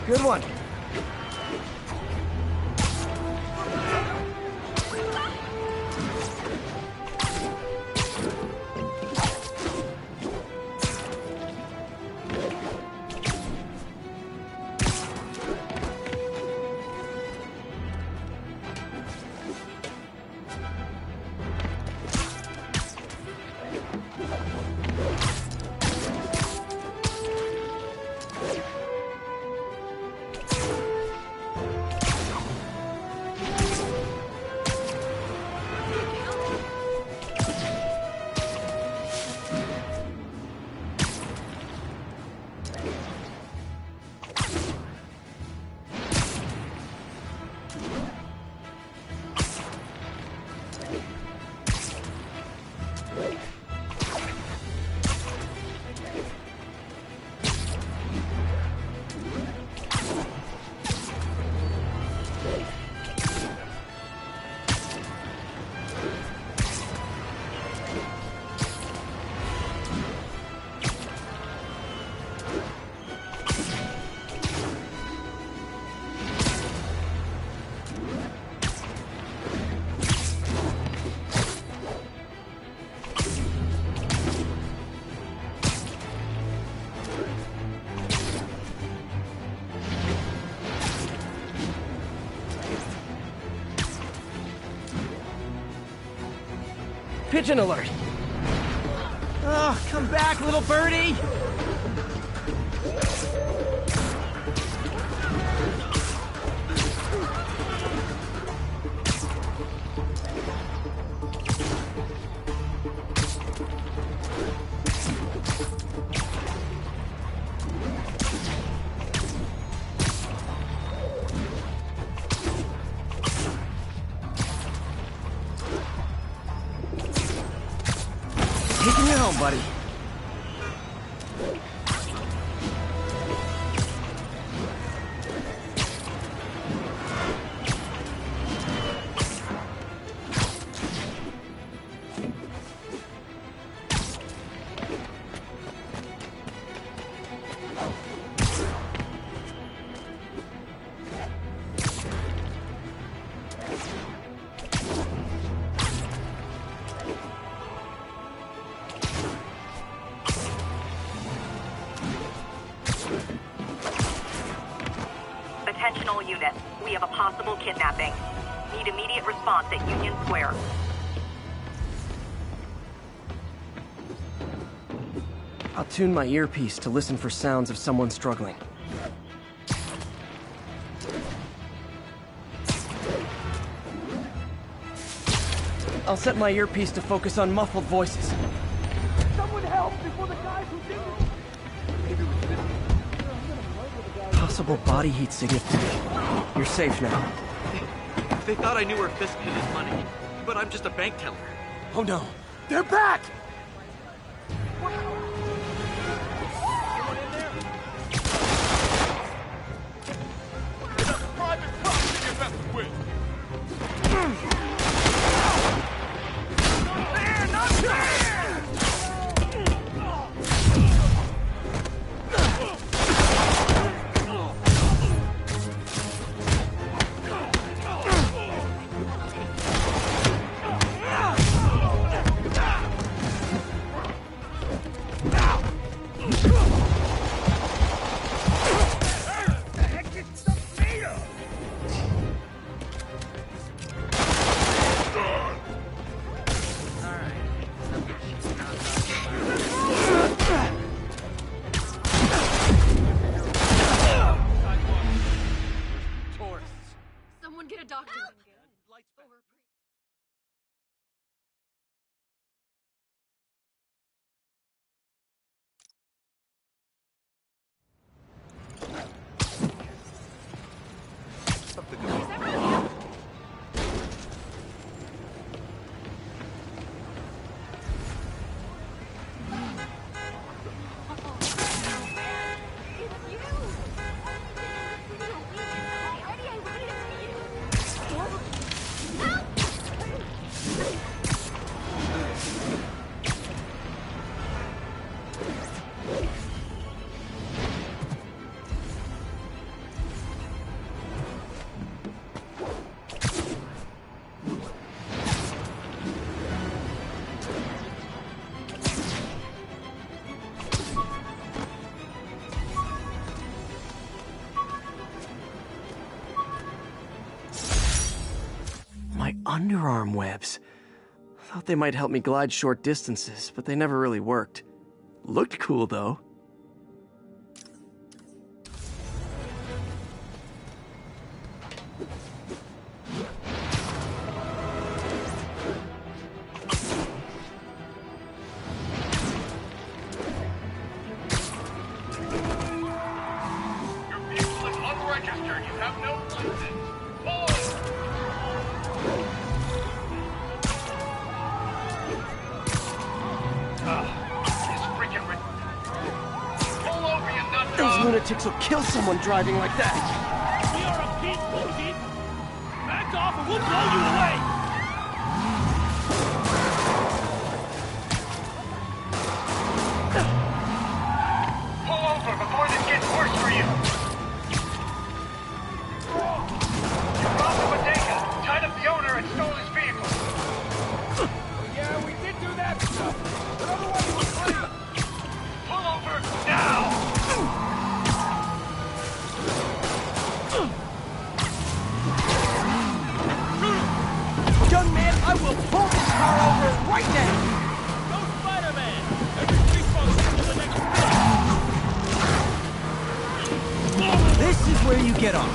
Good one. Pigeon alert! Oh, come back, little birdie! Taking you home, buddy. Attention all units. We have a possible kidnapping. Need immediate response at Union Square. I'll tune my earpiece to listen for sounds of someone struggling. I'll set my earpiece to focus on muffled voices. Someone help before the guys who did it! Possible body heat signature. You're safe now. They thought I knew where Fisk hid his money, but I'm just a bank teller. Oh no. They're back! Private property you messing with! Man, not there! Underarm webs. Thought they might help me glide short distances, but they never really worked. Looked cool, though. Your vehicle is unregistered. You have no license. Pull this freaking pull over, you nut Those job. lunatics will kill someone driving like that. We are a peaceful people. Back off or we'll blow you away. Pull over before this gets worse for you. You robbed the bodega, tied up the owner, and stole his vehicle. Yeah, we did do that stuff. But otherwise, you were free. Pull over now. Young man, I will pull this car over right now! Go Spider-Man. Every street function to the next bit. This is where you get off.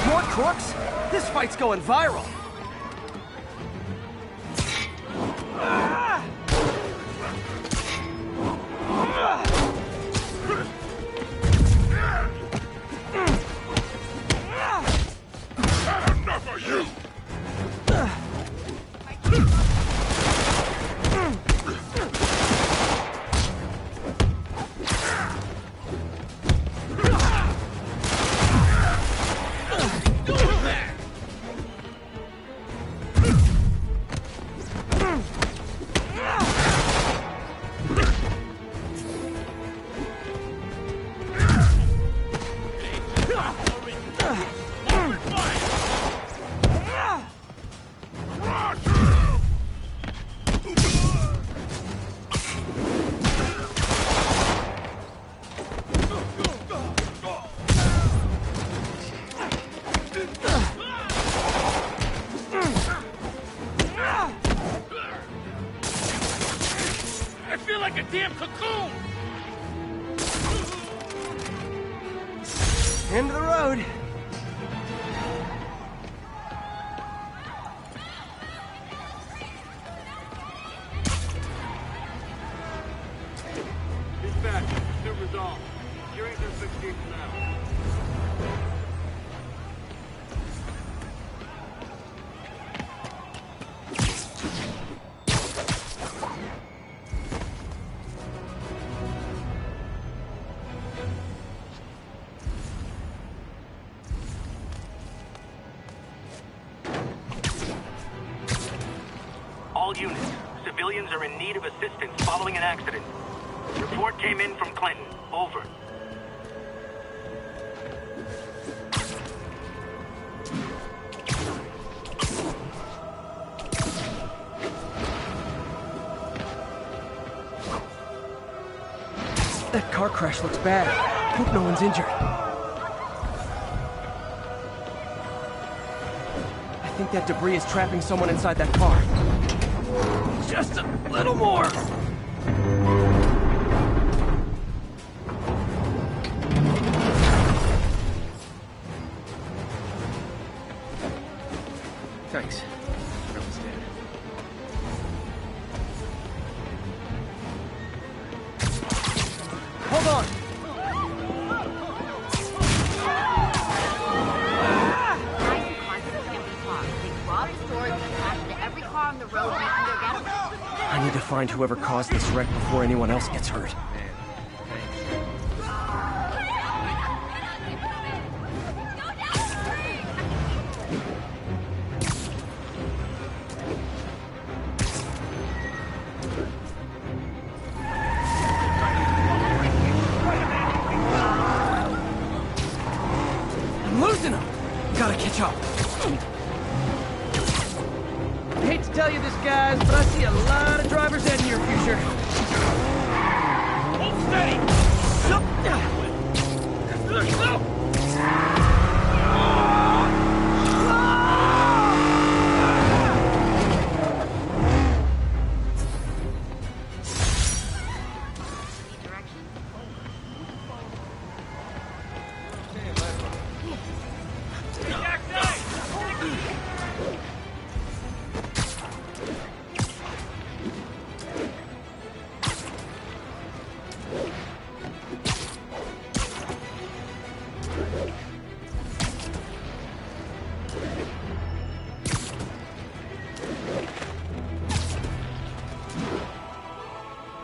More crooks? This fight's going viral. Enough of you. I feel like a damn cocoon. End of the road. Dispatch, pursuit resolved. Securing investigation now. All units, civilians are in need of assistance following an accident. Report came in from Clinton. Over. That car crash looks bad. Hope no one's injured. I think that debris is trapping someone inside that car. Just a little more. Thanks. That was dead. Hold on! I need to find whoever caused this wreck before anyone else gets hurt. I'm losing them! Gotta catch up. you this, guys, but I see a lot of driver's ed in your future. Hold steady! No!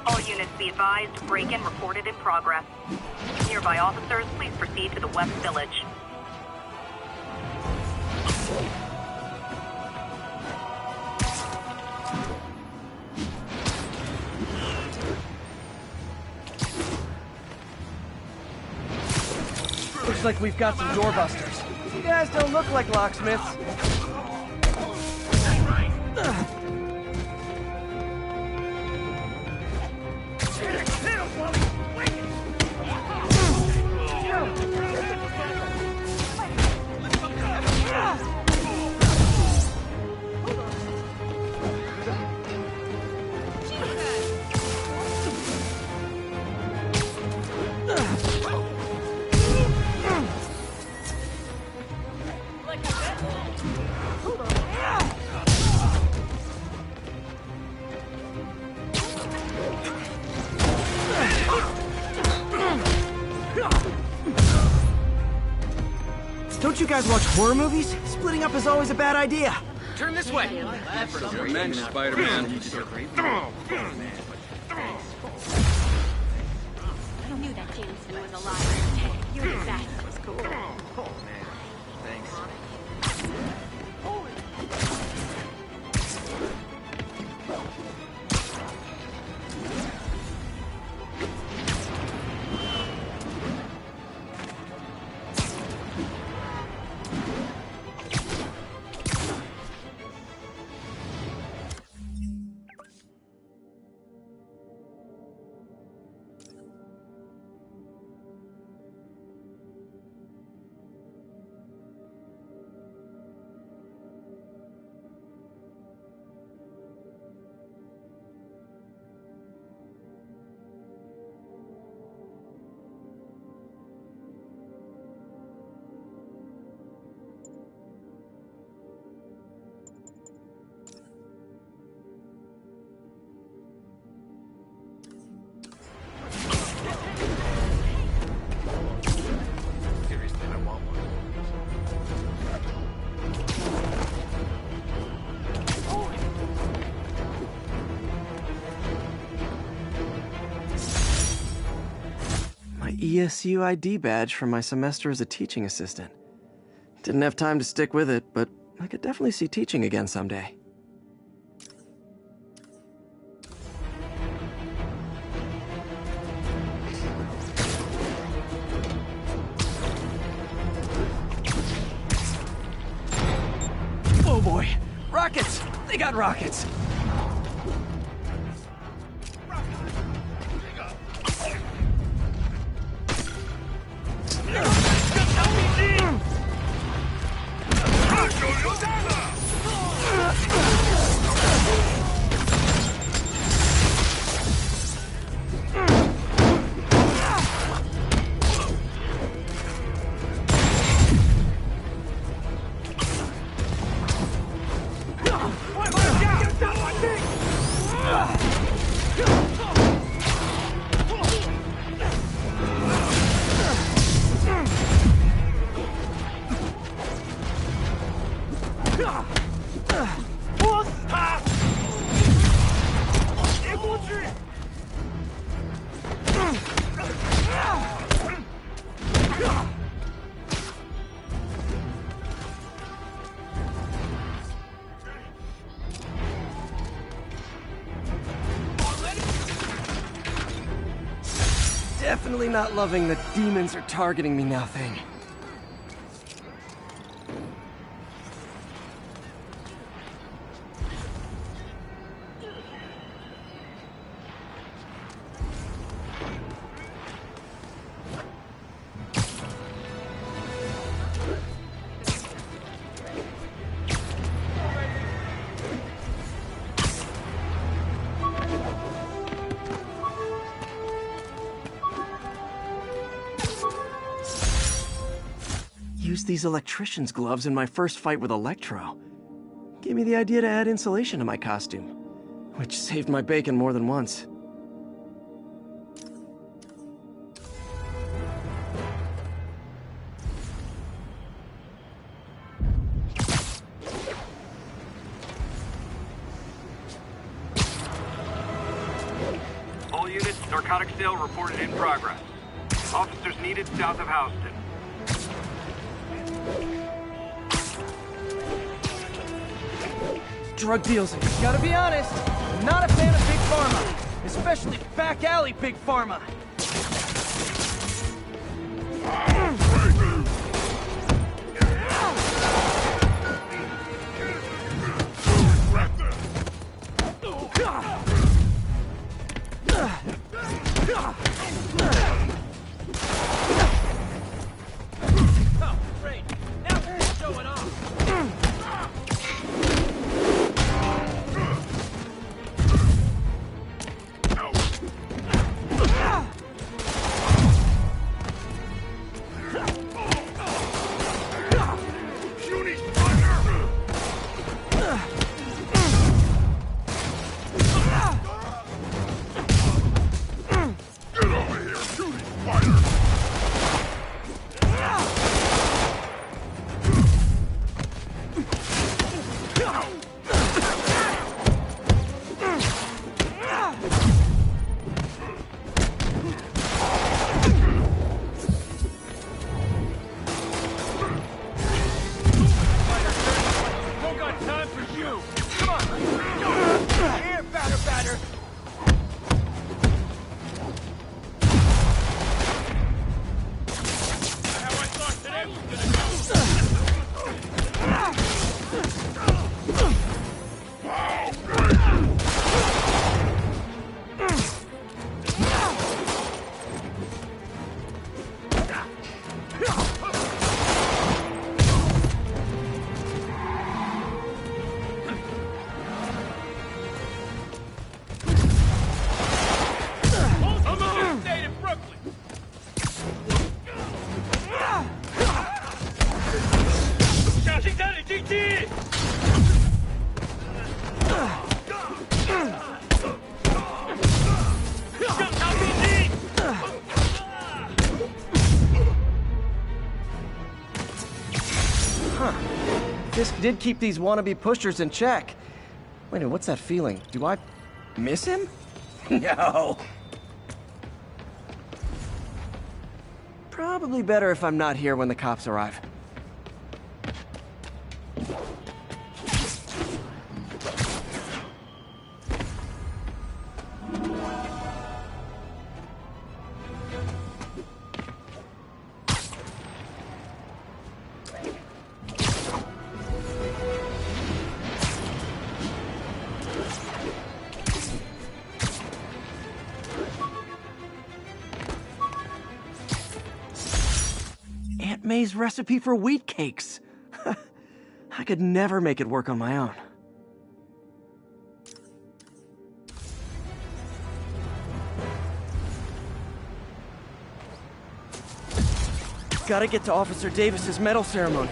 All units be advised, break-in reported in progress. Nearby officers, please proceed to the West Village. Looks like we've got some doorbusters. You guys don't look like locksmiths. Don't you guys watch horror movies? Splitting up is always a bad idea. Turn this way! You're immense, Spider-Man. I knew that Jameson was alive. You're the best. That was cool. Oh, man. Thanks. ESU ID badge from my semester as a teaching assistant. Didn't have time to stick with it, but I could definitely see teaching again someday. Oh boy! Rockets! They got rockets! Definitely not loving the demons are targeting me now thing. used these electrician's gloves in my first fight with Electro. Gave me the idea to add insulation to my costume, which saved my bacon more than once. All units, narcotic sale reported in progress. Officers needed south of Houston. Drug deals. Gotta be honest, I'm not a fan of Big Pharma. Especially back alley Big Pharma. Oh, great. Now we're showing off. Fisk did keep these wannabe pushers in check. Wait a minute, what's that feeling? Do I miss him? No. Probably better if I'm not here when the cops arrive. May's recipe for wheat cakes. I could never make it work on my own. Gotta get to Officer Davis's medal ceremony.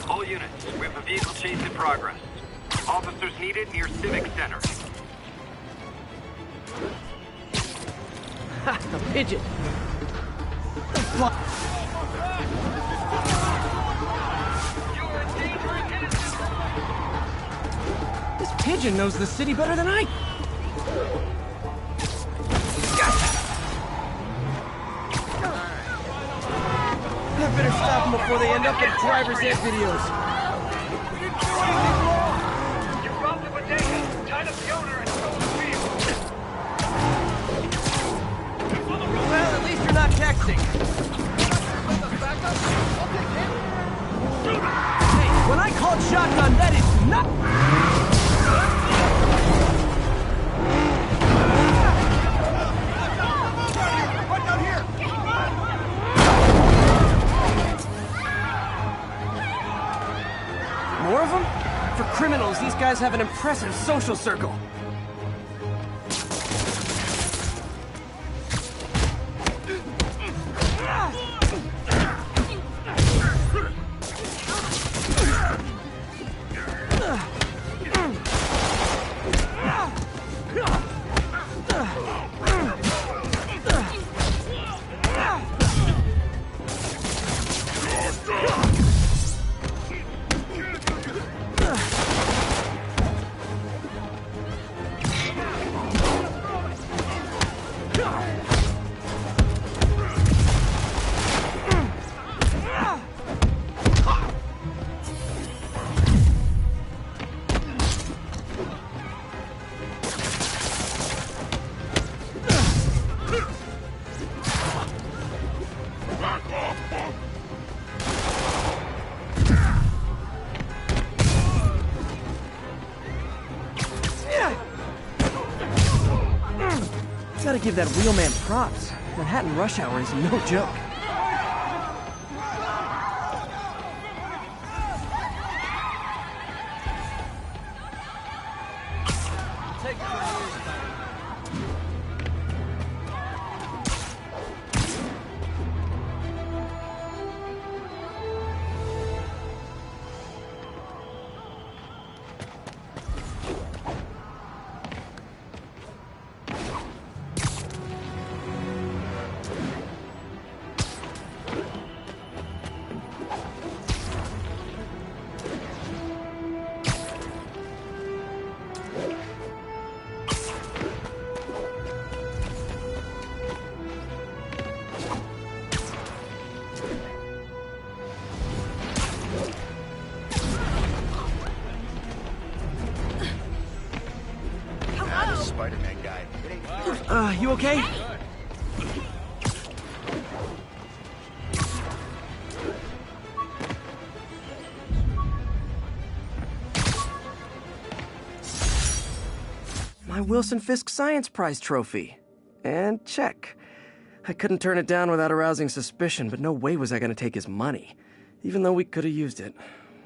All units, we have a vehicle chase in progress. Officers needed near Civic Center. Ha! A pigeon! This pigeon knows the city better than I... I better stop them before they end up in driver's ed videos. Well, at least you're not texting. Hey, when I called shotgun, that is not... Right down here! More of them? For criminals, These guys have an impressive social circle. Gotta give that wheelman props. Manhattan rush hour is no joke. Spider-Man guy. You okay? My Wilson Fisk Science Prize trophy. And check. I couldn't turn it down without arousing suspicion, but no way was I going to take his money, even though we could have used it.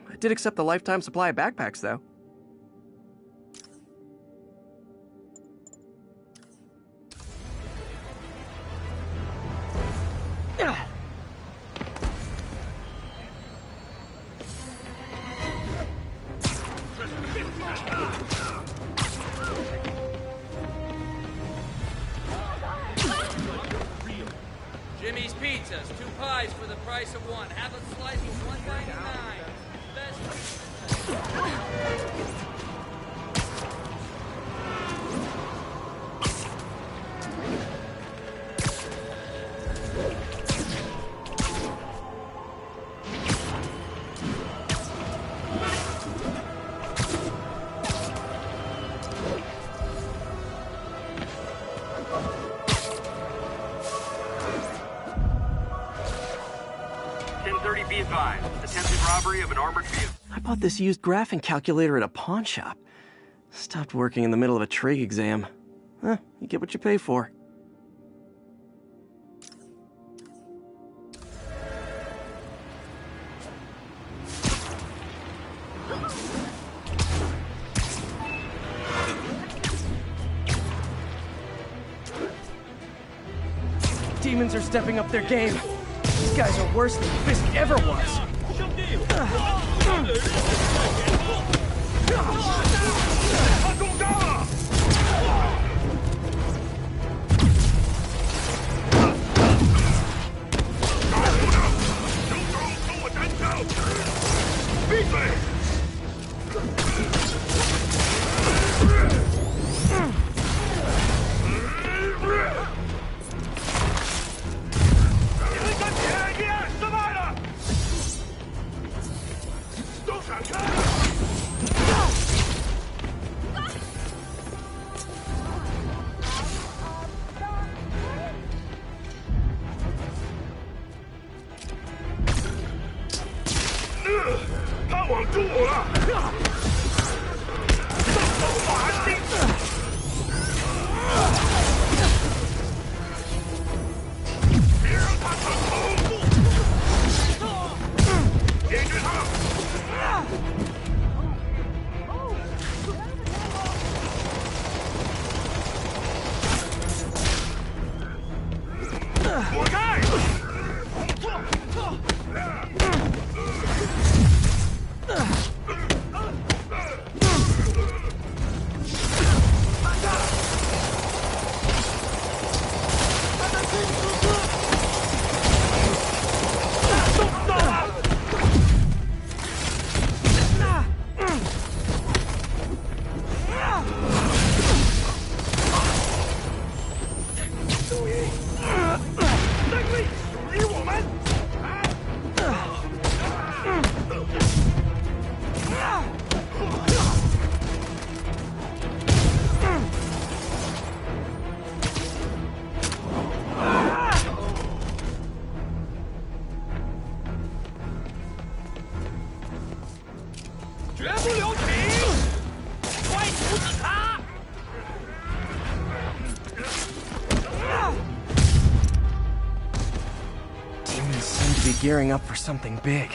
I did accept the lifetime supply of backpacks, though. Jimmy's Pizzas, 2 pies for the price of 1. Have a slice for $1.99. Be advised, attempted robbery of an armored vehicle. I bought this used graphing calculator at a pawn shop. Stopped working in the middle of a trig exam. Huh, you get what you pay for. Demons are stepping up their game. These guys are worse than Fisk ever was. More guys! Demons seem to be gearing up for something big.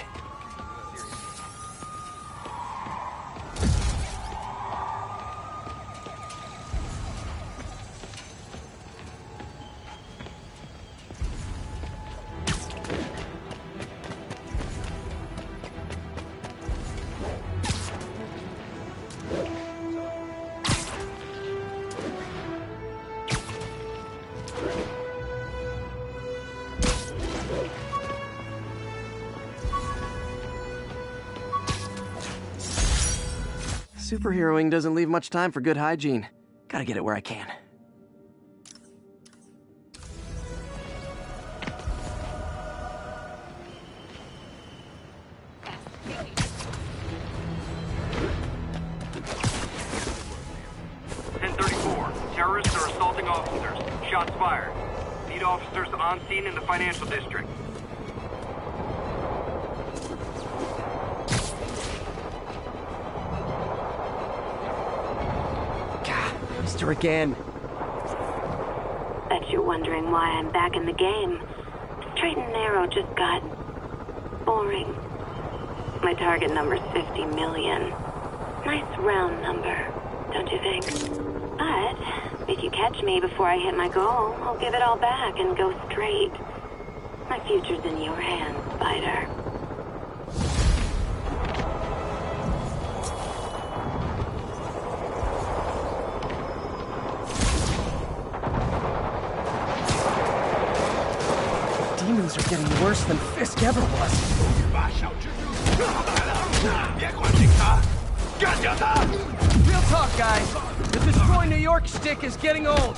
Superheroing doesn't leave much time for good hygiene. Gotta get it where I can. Terrorists are assaulting officers. Shots fired. Need officers on scene in the financial district. Mister again. Bet you're wondering why I'm back in the game. Straight and narrow just got boring. My target number's 50 million. Nice round number, don't you think? But if you catch me before I hit my goal, I'll give it all back and go straight. My future's in your hands, Spider. Demons are getting worse than Fisk ever was. Real talk, guys. The Destroy New York shtick is getting old.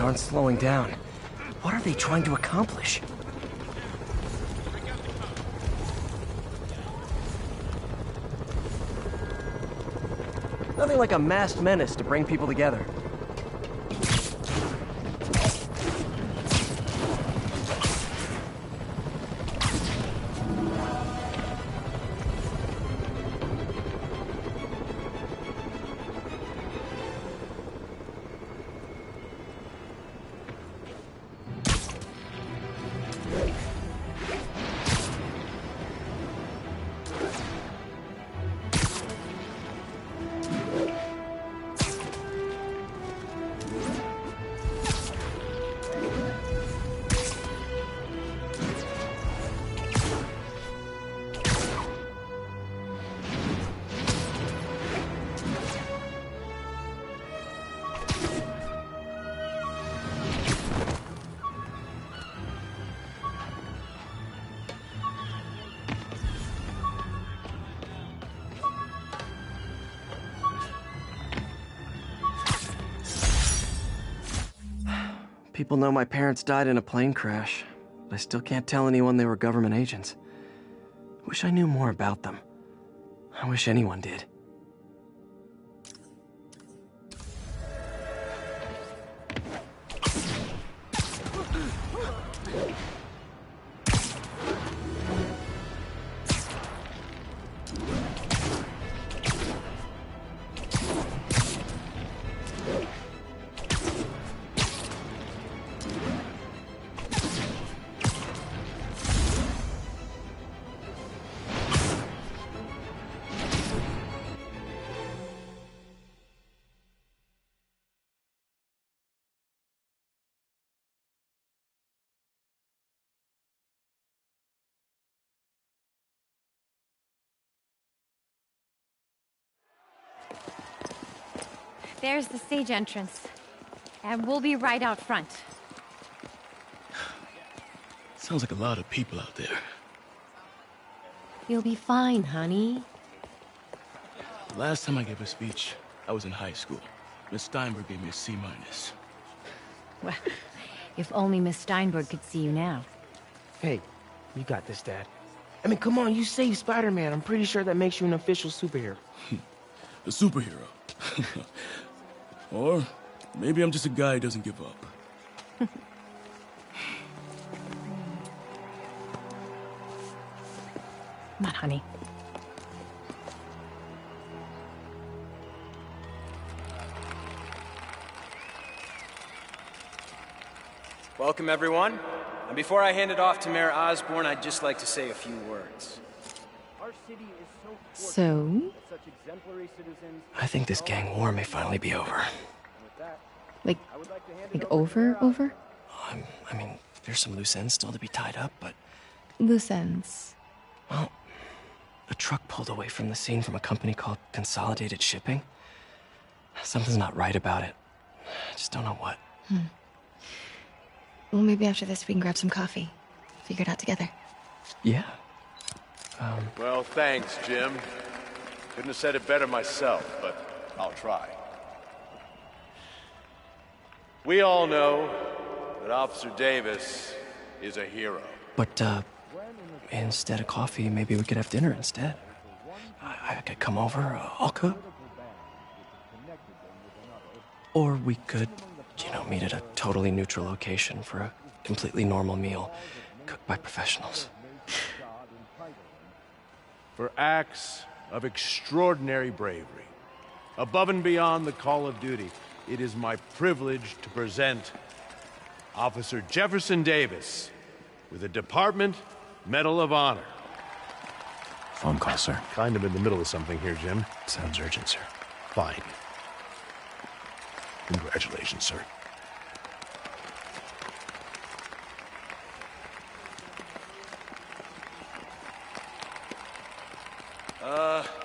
Aren't slowing down. What are they trying to accomplish? Nothing like a masked menace to bring people together. People know my parents died in a plane crash, but I still can't tell anyone they were government agents. Wish I knew more about them. I wish anyone did. There's the stage entrance. And we'll be right out front. Sounds like a lot of people out there. You'll be fine, honey. The last time I gave a speech, I was in high school. Miss Steinberg gave me a C-. Well, if only Miss Steinberg could see you now. Hey, you got this, Dad. I mean, come on, you saved Spider-Man. I'm pretty sure that makes you an official superhero. A superhero. Or maybe I'm just a guy who doesn't give up. Come on, honey. Welcome, everyone. And before I hand it off to Mayor Osborne, I'd just like to say a few words. So? I think this gang war may finally be over. Like over? I mean, there's some loose ends still to be tied up, but... Loose ends. Well, a truck pulled away from the scene from a company called Consolidated Shipping. Something's not right about it. I just don't know what. Well, maybe after this we can grab some coffee. Figure it out together. Yeah. Well, thanks, Jim. Couldn't have said it better myself, but I'll try. We all know that Officer Davis is a hero. But, instead of coffee, maybe we could have dinner instead. I could come over, I'll cook. Or we could, meet at a totally neutral location for a completely normal meal, cooked by professionals. For acts of extraordinary bravery, above and beyond the call of duty, it is my privilege to present Officer Jefferson Davis with the Department Medal of Honor. Phone call, sir. Kind of in the middle of something here, Jim. Sounds urgent, sir. Fine. Congratulations, sir.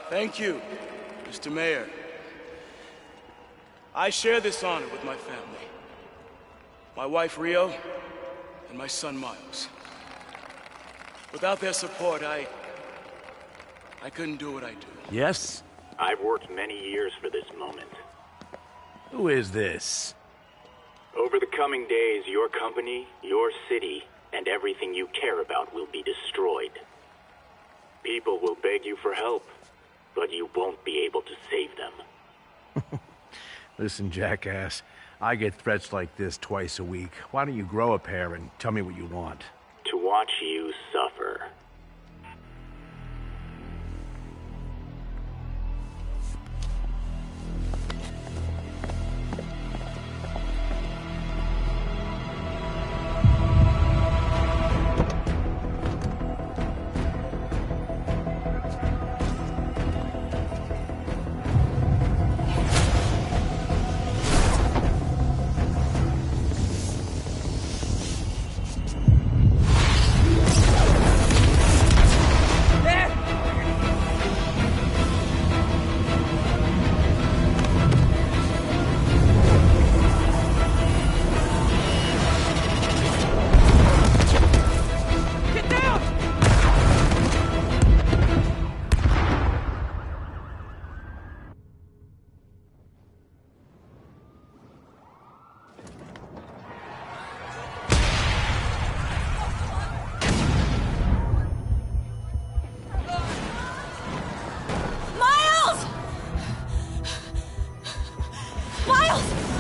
Thank you, Mr. Mayor. I share this honor with my family. My wife, Rio, and my son, Miles. Without their support, I couldn't do what I do. Yes? I've worked many years for this moment. Who is this? Over the coming days, your company, your city, and everything you care about will be destroyed. People will beg you for help, but you won't be able to save them. Listen, jackass, I get threats like this twice a week. Why don't you grow a pair and tell me what you want? To watch you suffer.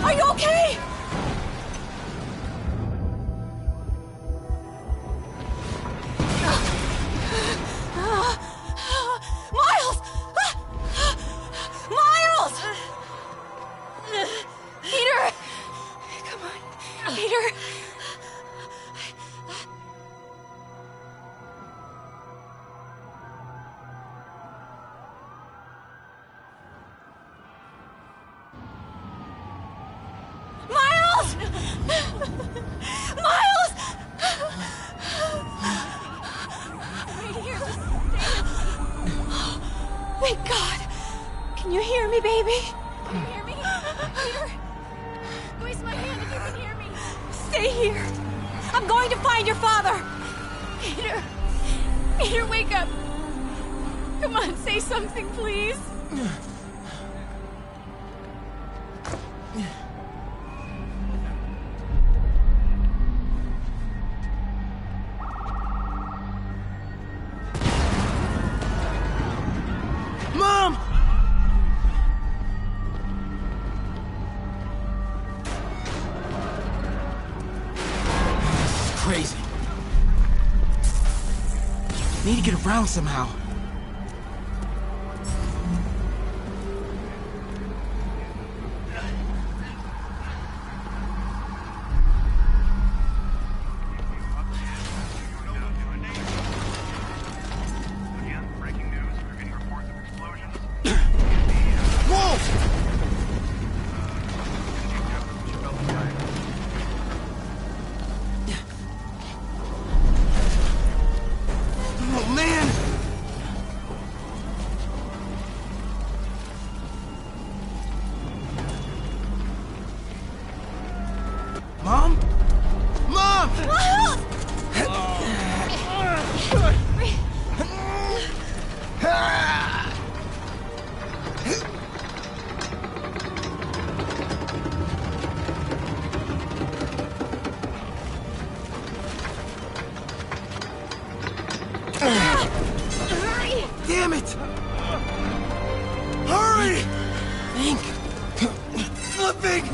Are you okay? Miles! Miles! Peter! Come on, Peter. Miles! Miles! Right here, just thank God. Can you hear me, baby? Can you hear me? Peter? Squeeze my hand if you can hear me. Stay here. I'm going to find your father. Peter. Peter, wake up. Come on, say something, please. Mom! This is crazy. Need to get around somehow. Oh, man! Mom? Mom! Damn it! Hurry! Think. Flipping!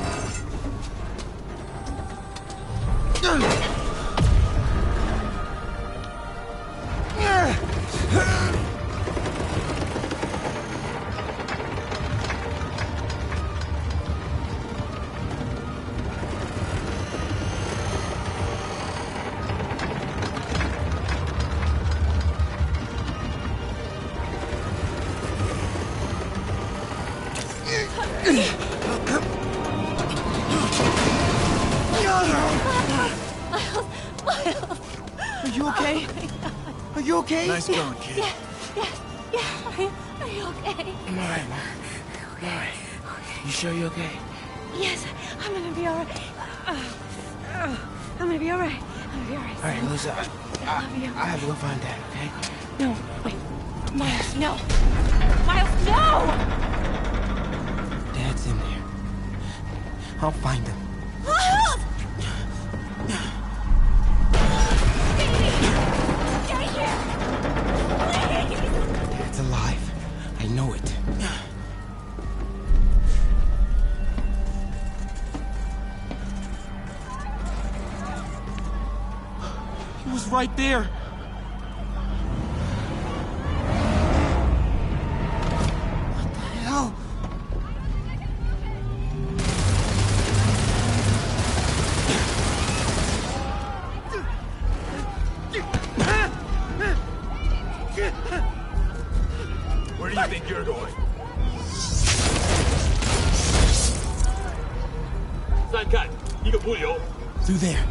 Are you okay? Are you okay? Nice going, kid. Yeah. Are you okay? I'm alright, Mom. I'm alright. You sure you're okay? Yes, I'm gonna be alright. I'm gonna be alright. I'm gonna be alright. Alright, Lisa. I love you. I have to go find Dad, okay? No, wait. Miles, no. Miles, no! Dad's in there. I'll find him. Miles! Get here! Please! Dad's alive. I know it. He was right there. What the hell? Where do you think you're going? Through there.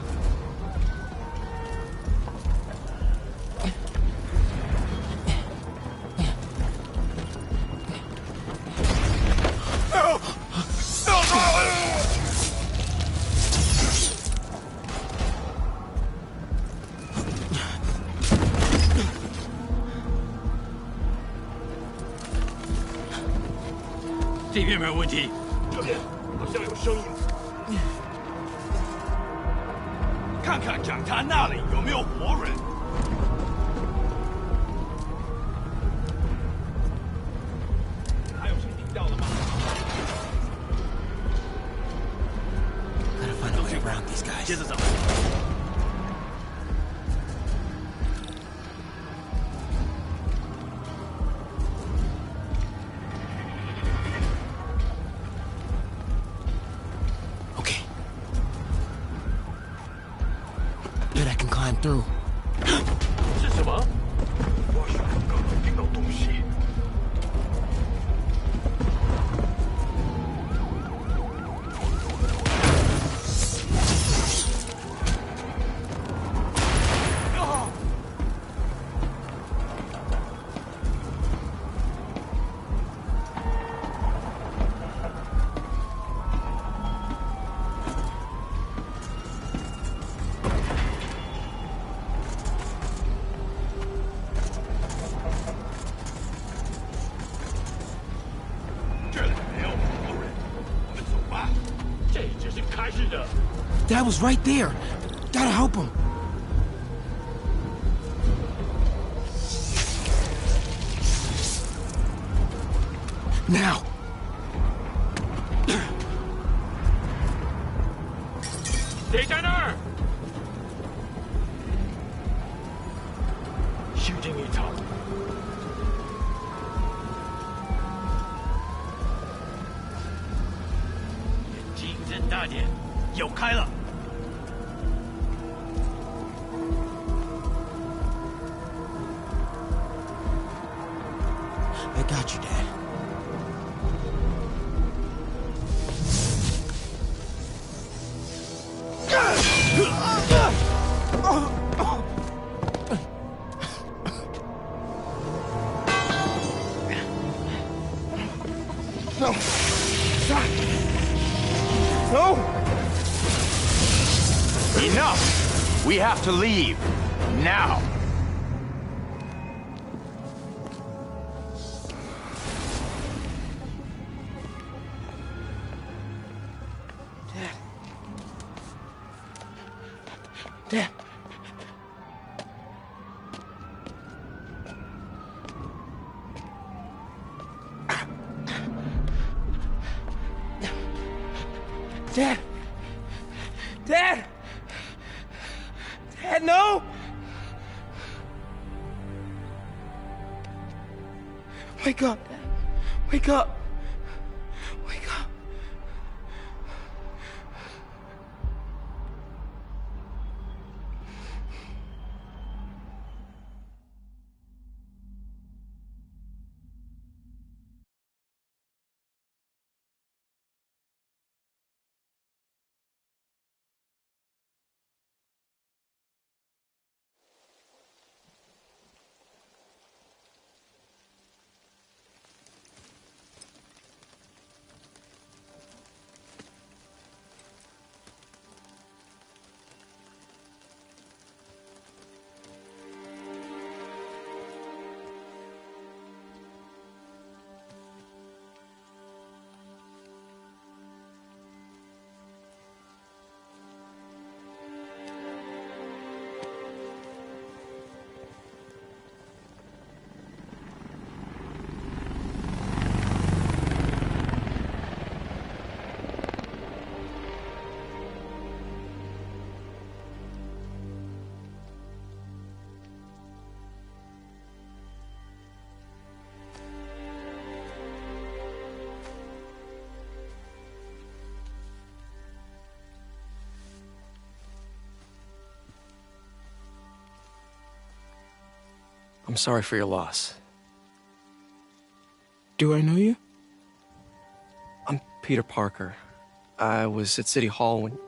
接着找。Okay. Bet I can climb through. 是什么？或许我刚刚听到东西。 Dad was right there. Gotta help him. Now. Stay 在那儿！虚惊一场。眼睛睁大点，有开了。 I got you, Dad. No. Stop. No. Enough! We have to leave. Now! Dad. Dad. Dad. Dad, no. Wake up, Dad. Wake up. Wake up. I'm sorry for your loss. Do I know you? I'm Peter Parker. I was at City Hall when...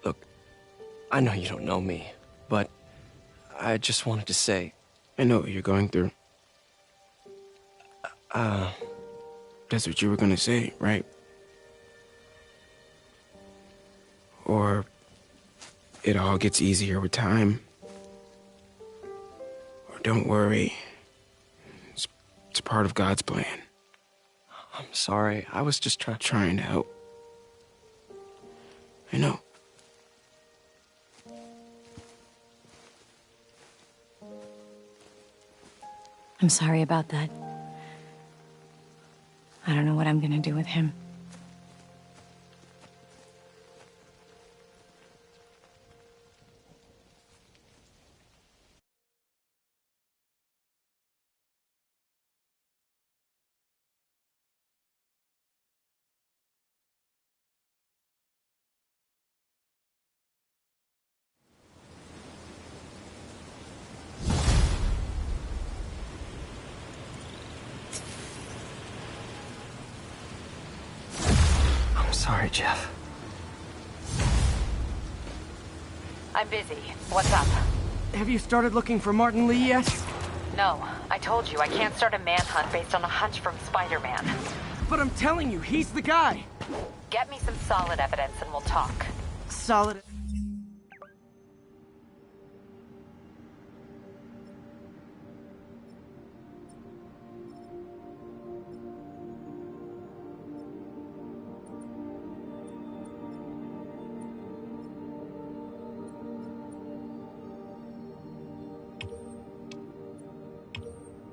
Look, I know you don't know me, but I just wanted to say... I know what you're going through. That's what you were gonna say, right? Or it all gets easier with time. Or don't worry. It's part of God's plan. I'm sorry. I was just trying to help. I know. I'm sorry about that. I don't know what I'm gonna do with him. Sorry, Jeff. I'm busy. What's up? Have you started looking for Martin Lee yet? No, I told you I can't start a manhunt based on a hunch from Spider-Man. But I'm telling you, he's the guy! Get me some solid evidence and we'll talk. Solid...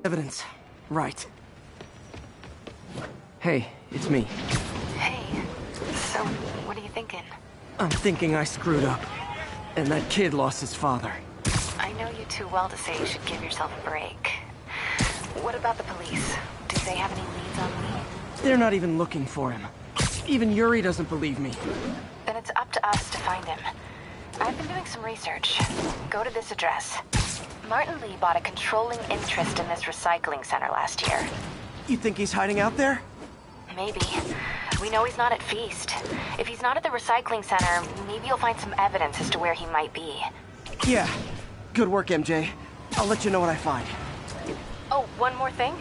Evidence. Right. Hey, it's me. Hey, so what are you thinking? I'm thinking I screwed up. And that kid lost his father. I know you too well to say you should give yourself a break. What about the police? Do they have any leads on me? They're not even looking for him. Even Yuri doesn't believe me. Then it's up to us to find him. I've been doing some research. Go to this address. Martin Lee bought a controlling interest in this recycling center last year. You think he's hiding out there? Maybe. We know he's not at Feast. If he's not at the recycling center, maybe you'll find some evidence as to where he might be. Yeah. Good work, MJ. I'll let you know what I find. Oh, one more thing.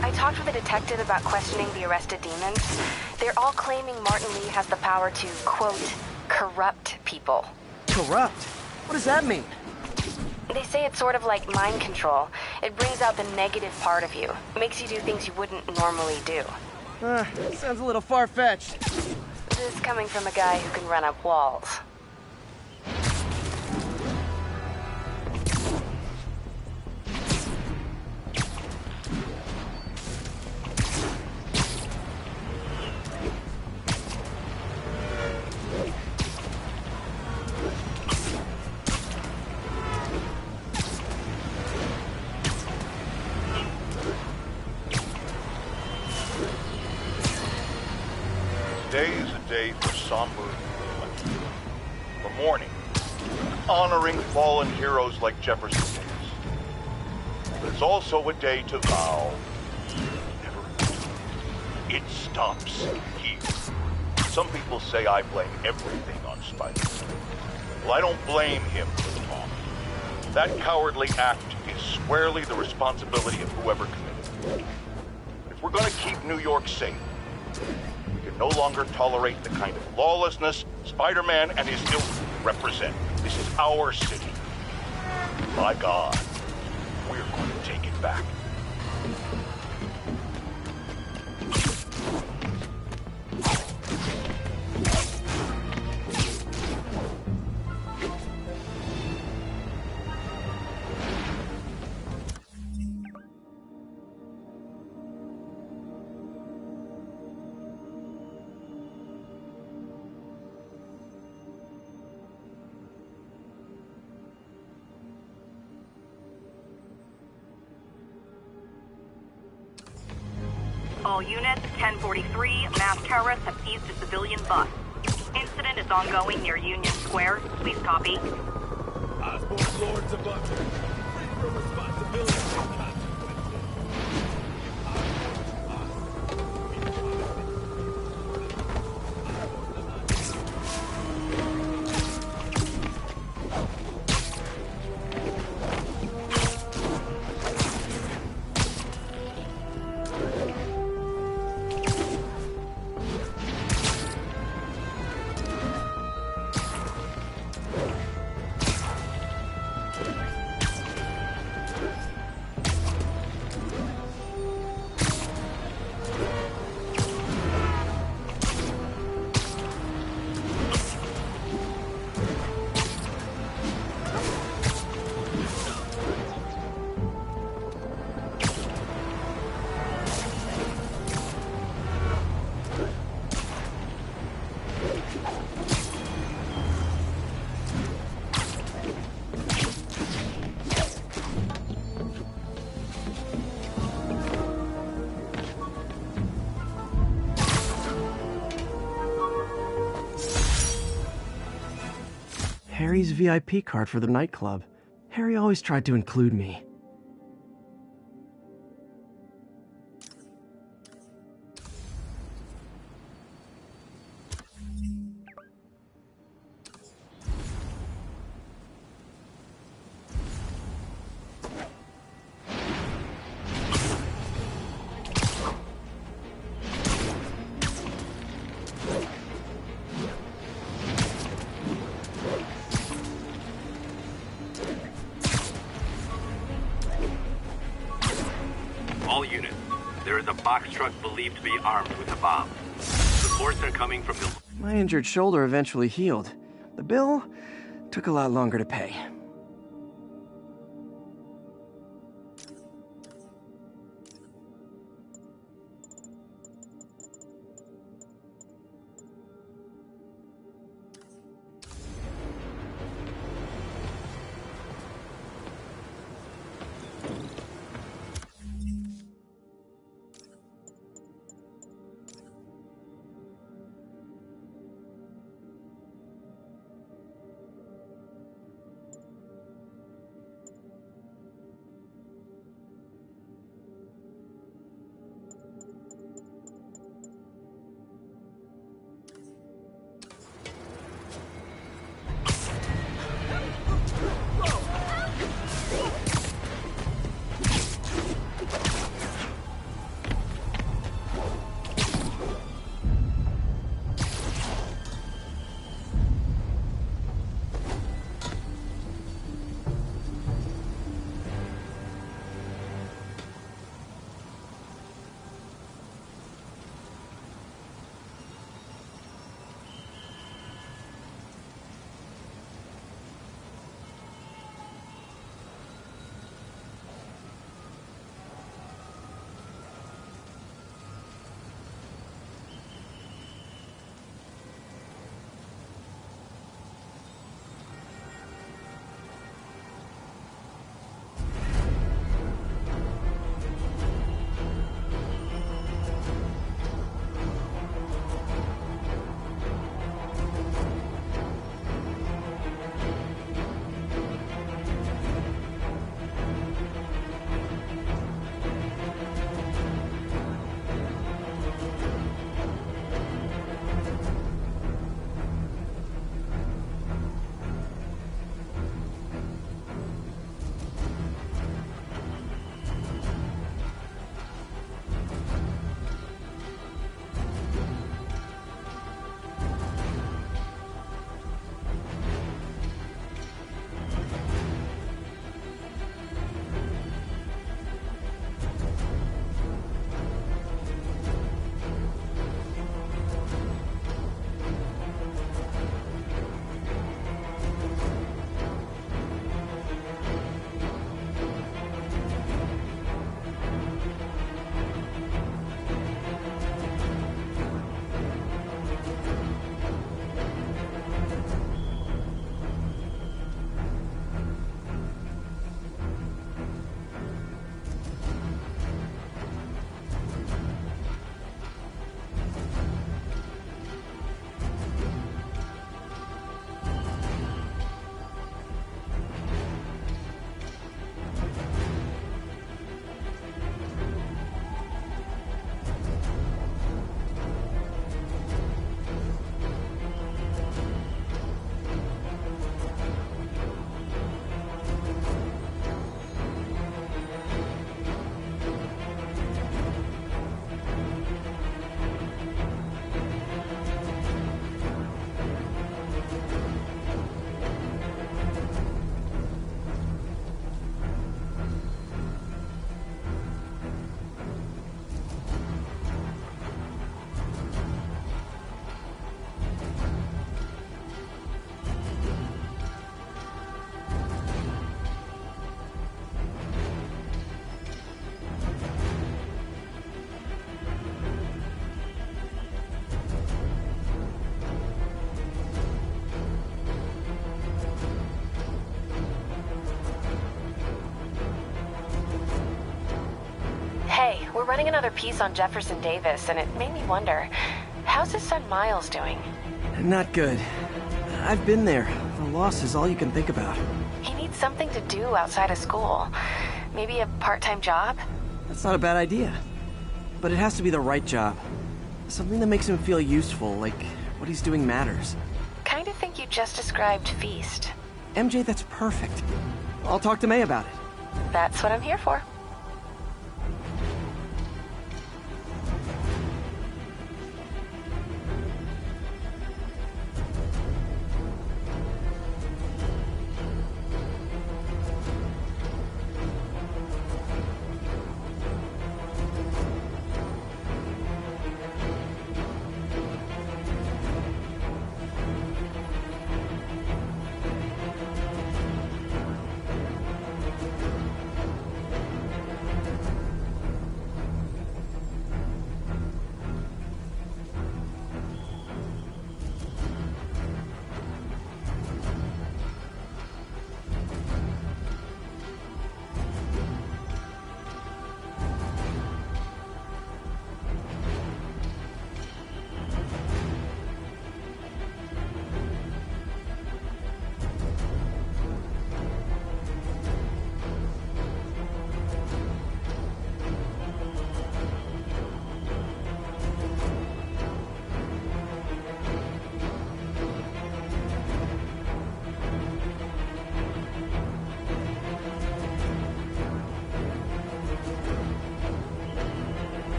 I talked with a detective about questioning the arrested demons. They're all claiming Martin Lee has the power to, quote, corrupt people. Corrupt? What does that mean? They say it's sort of like mind control. It brings out the negative part of you. Makes you do things you wouldn't normally do. Sounds a little far-fetched. This is coming from a guy who can run up walls. Today is a day for somber reflection, for mourning, honoring fallen heroes like Jefferson Davis. But it's also a day to vow never again. It stops here. Some people say I blame everything on Spider-Man. Well, I don't blame him for the talk. That cowardly act is squarely the responsibility of whoever committed it. If we're gonna keep New York safe, we can no longer tolerate the kind of lawlessness Spider-Man and his ilk represent. This is our city. By God, we're going to take it back. All units, 1043, mass terrorists have seized a civilian bus. Incident is ongoing near Union Square. Please copy. Osborn lords above you. Free from responsibility and consequences. Harry's VIP card for the nightclub. Harry always tried to include me. box truck believed to be armed with a bomb. Reports are coming from the... My injured shoulder eventually healed. The bill took a lot longer to pay. Hey, we're running another piece on Jefferson Davis, and it made me wonder, how's his son Miles doing? Not good. I've been there. The loss is all you can think about. He needs something to do outside of school. Maybe a part-time job? That's not a bad idea. But it has to be the right job. Something that makes him feel useful, like what he's doing matters. Kind of think you just described Feast. MJ, that's perfect. I'll talk to May about it. That's what I'm here for.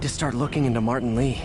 to start looking into Martin Lee.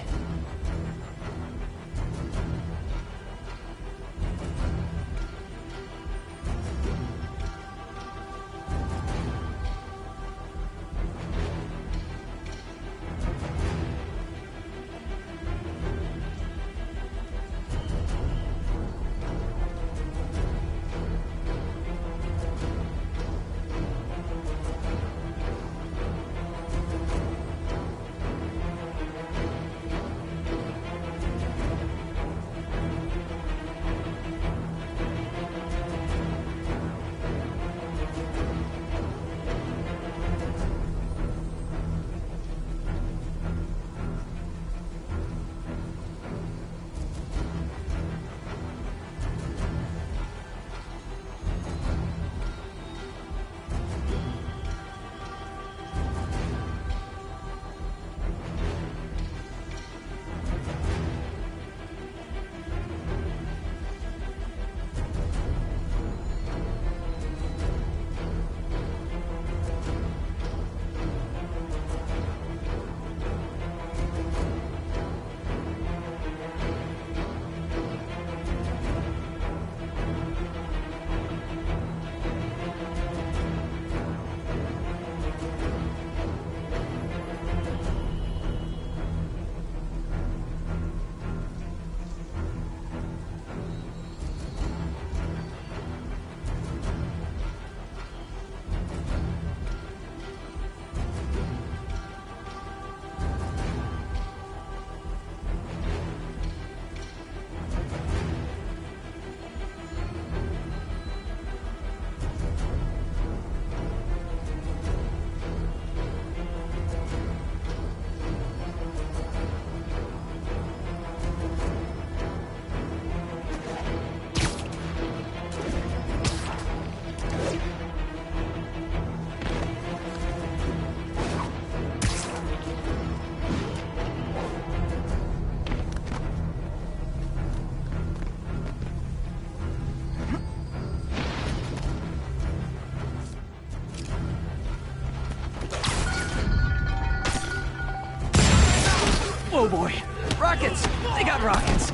Oh boy! Rockets! They got rockets!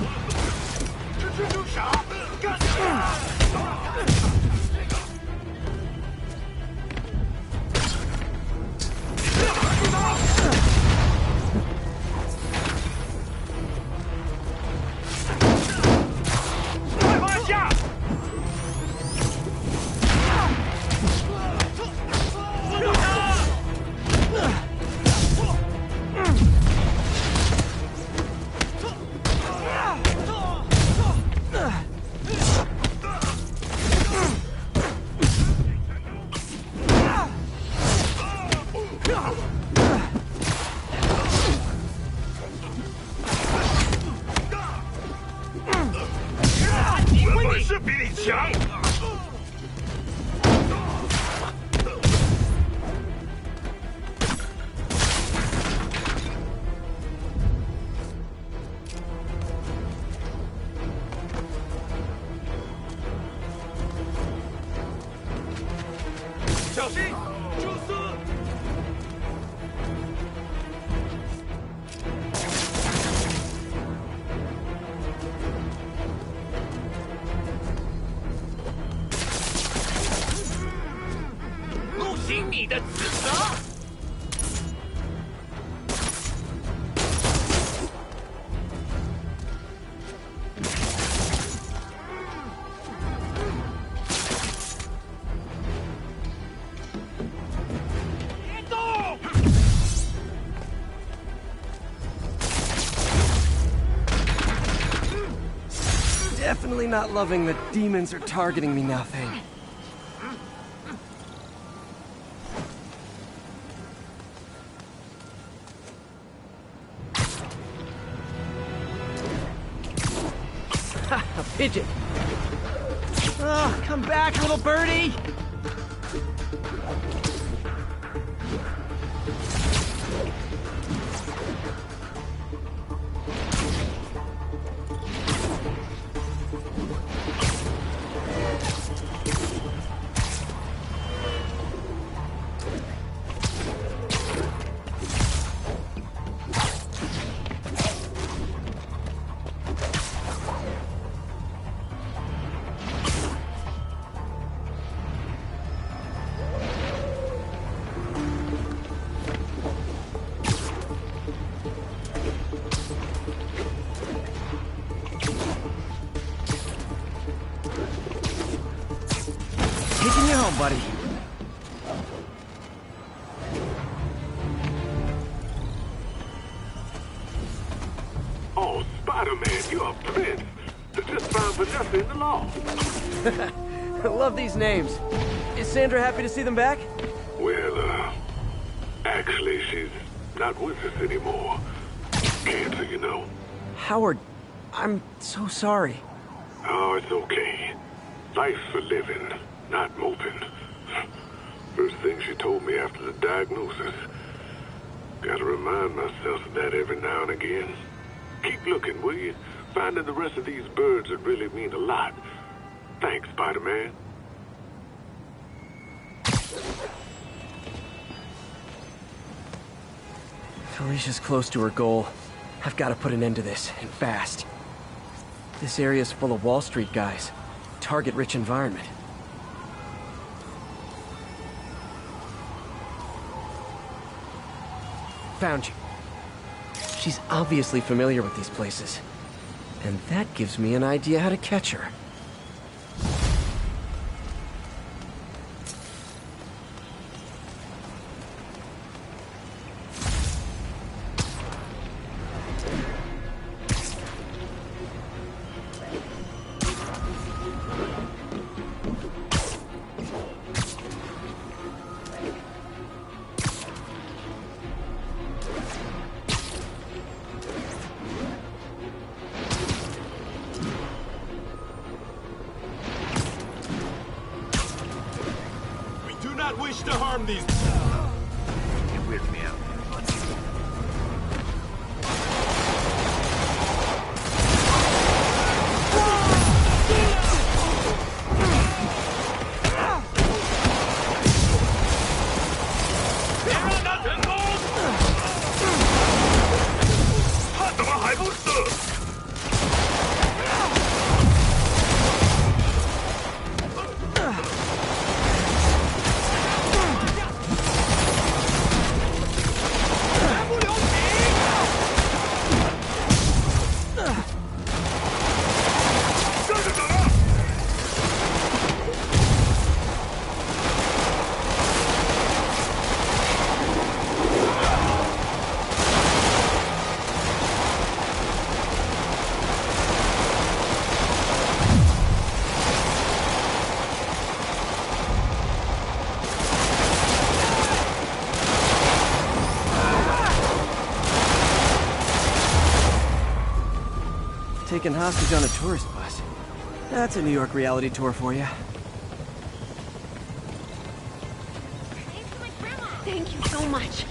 Definitely not loving that demons are targeting me now thing. Ha! A pigeon! Oh, come back, little birdie! on, buddy. Oh, Spider-Man, you're a prince. Just found Vanessa in the law. I love these names. Is Sandra happy to see them back? Well, actually, she's not with us anymore. Cancer, you know. Howard, I'm so sorry. Oh, it's okay. Life's for living, not moping. First thing she told me after the diagnosis. Gotta remind myself of that every now and again. Keep looking, will you? Finding the rest of these birds would really mean a lot. Thanks, Spider-Man. Felicia's close to her goal. I've got to put an end to this, and fast. This area's full of Wall Street guys. Target-rich environment. Found you. She's obviously familiar with these places. And that gives me an idea how to catch her. Wish to harm these. Get with me out there, buddy. Taken hostage on a tourist bus. That's a New York reality tour for you. Thank you so much.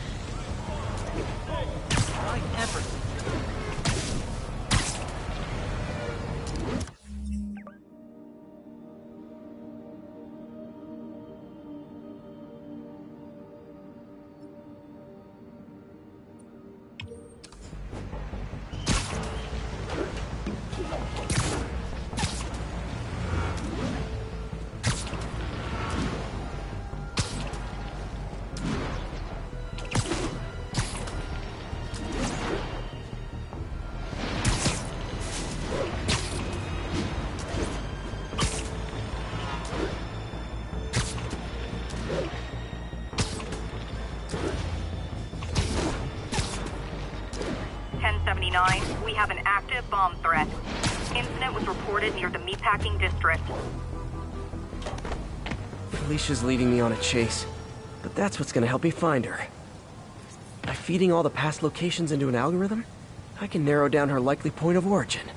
We have an active bomb threat. Incident was reported near the meatpacking district. Felicia's leading me on a chase, but that's what's gonna help me find her. By feeding all the past locations into an algorithm, I can narrow down her likely point of origin.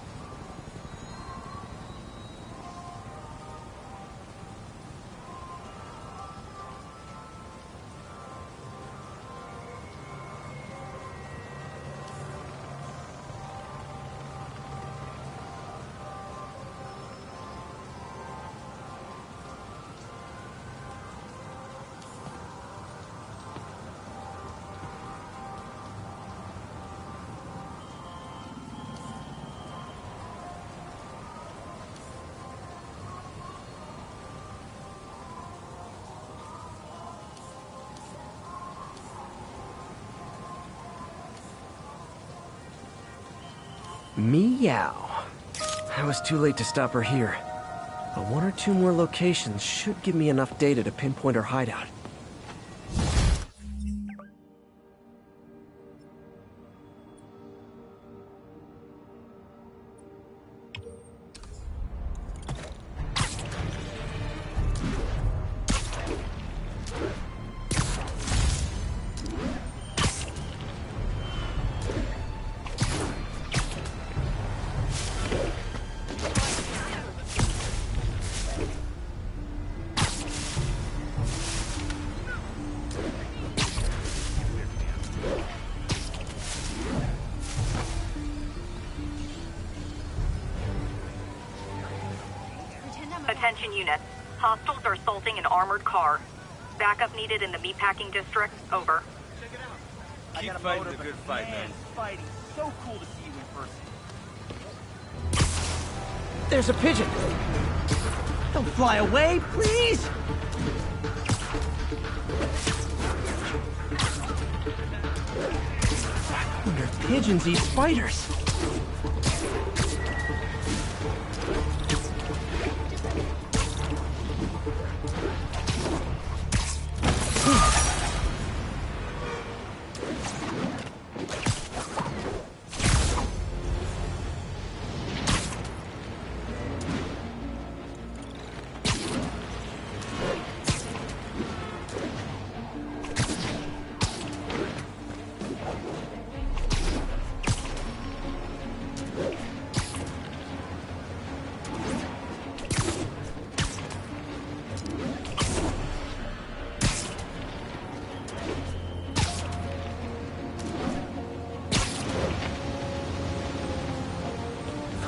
Meow. I was too late to stop her here. But one or two more locations should give me enough data to pinpoint her hideout. Attention units. Hostiles are assaulting an armored car. Backup needed in the meatpacking district. Over. Keep fighting the good fight, man. Fighting. So cool to see you in person. There's a pigeon! Don't fly away, please! I wonder if pigeons eat spiders.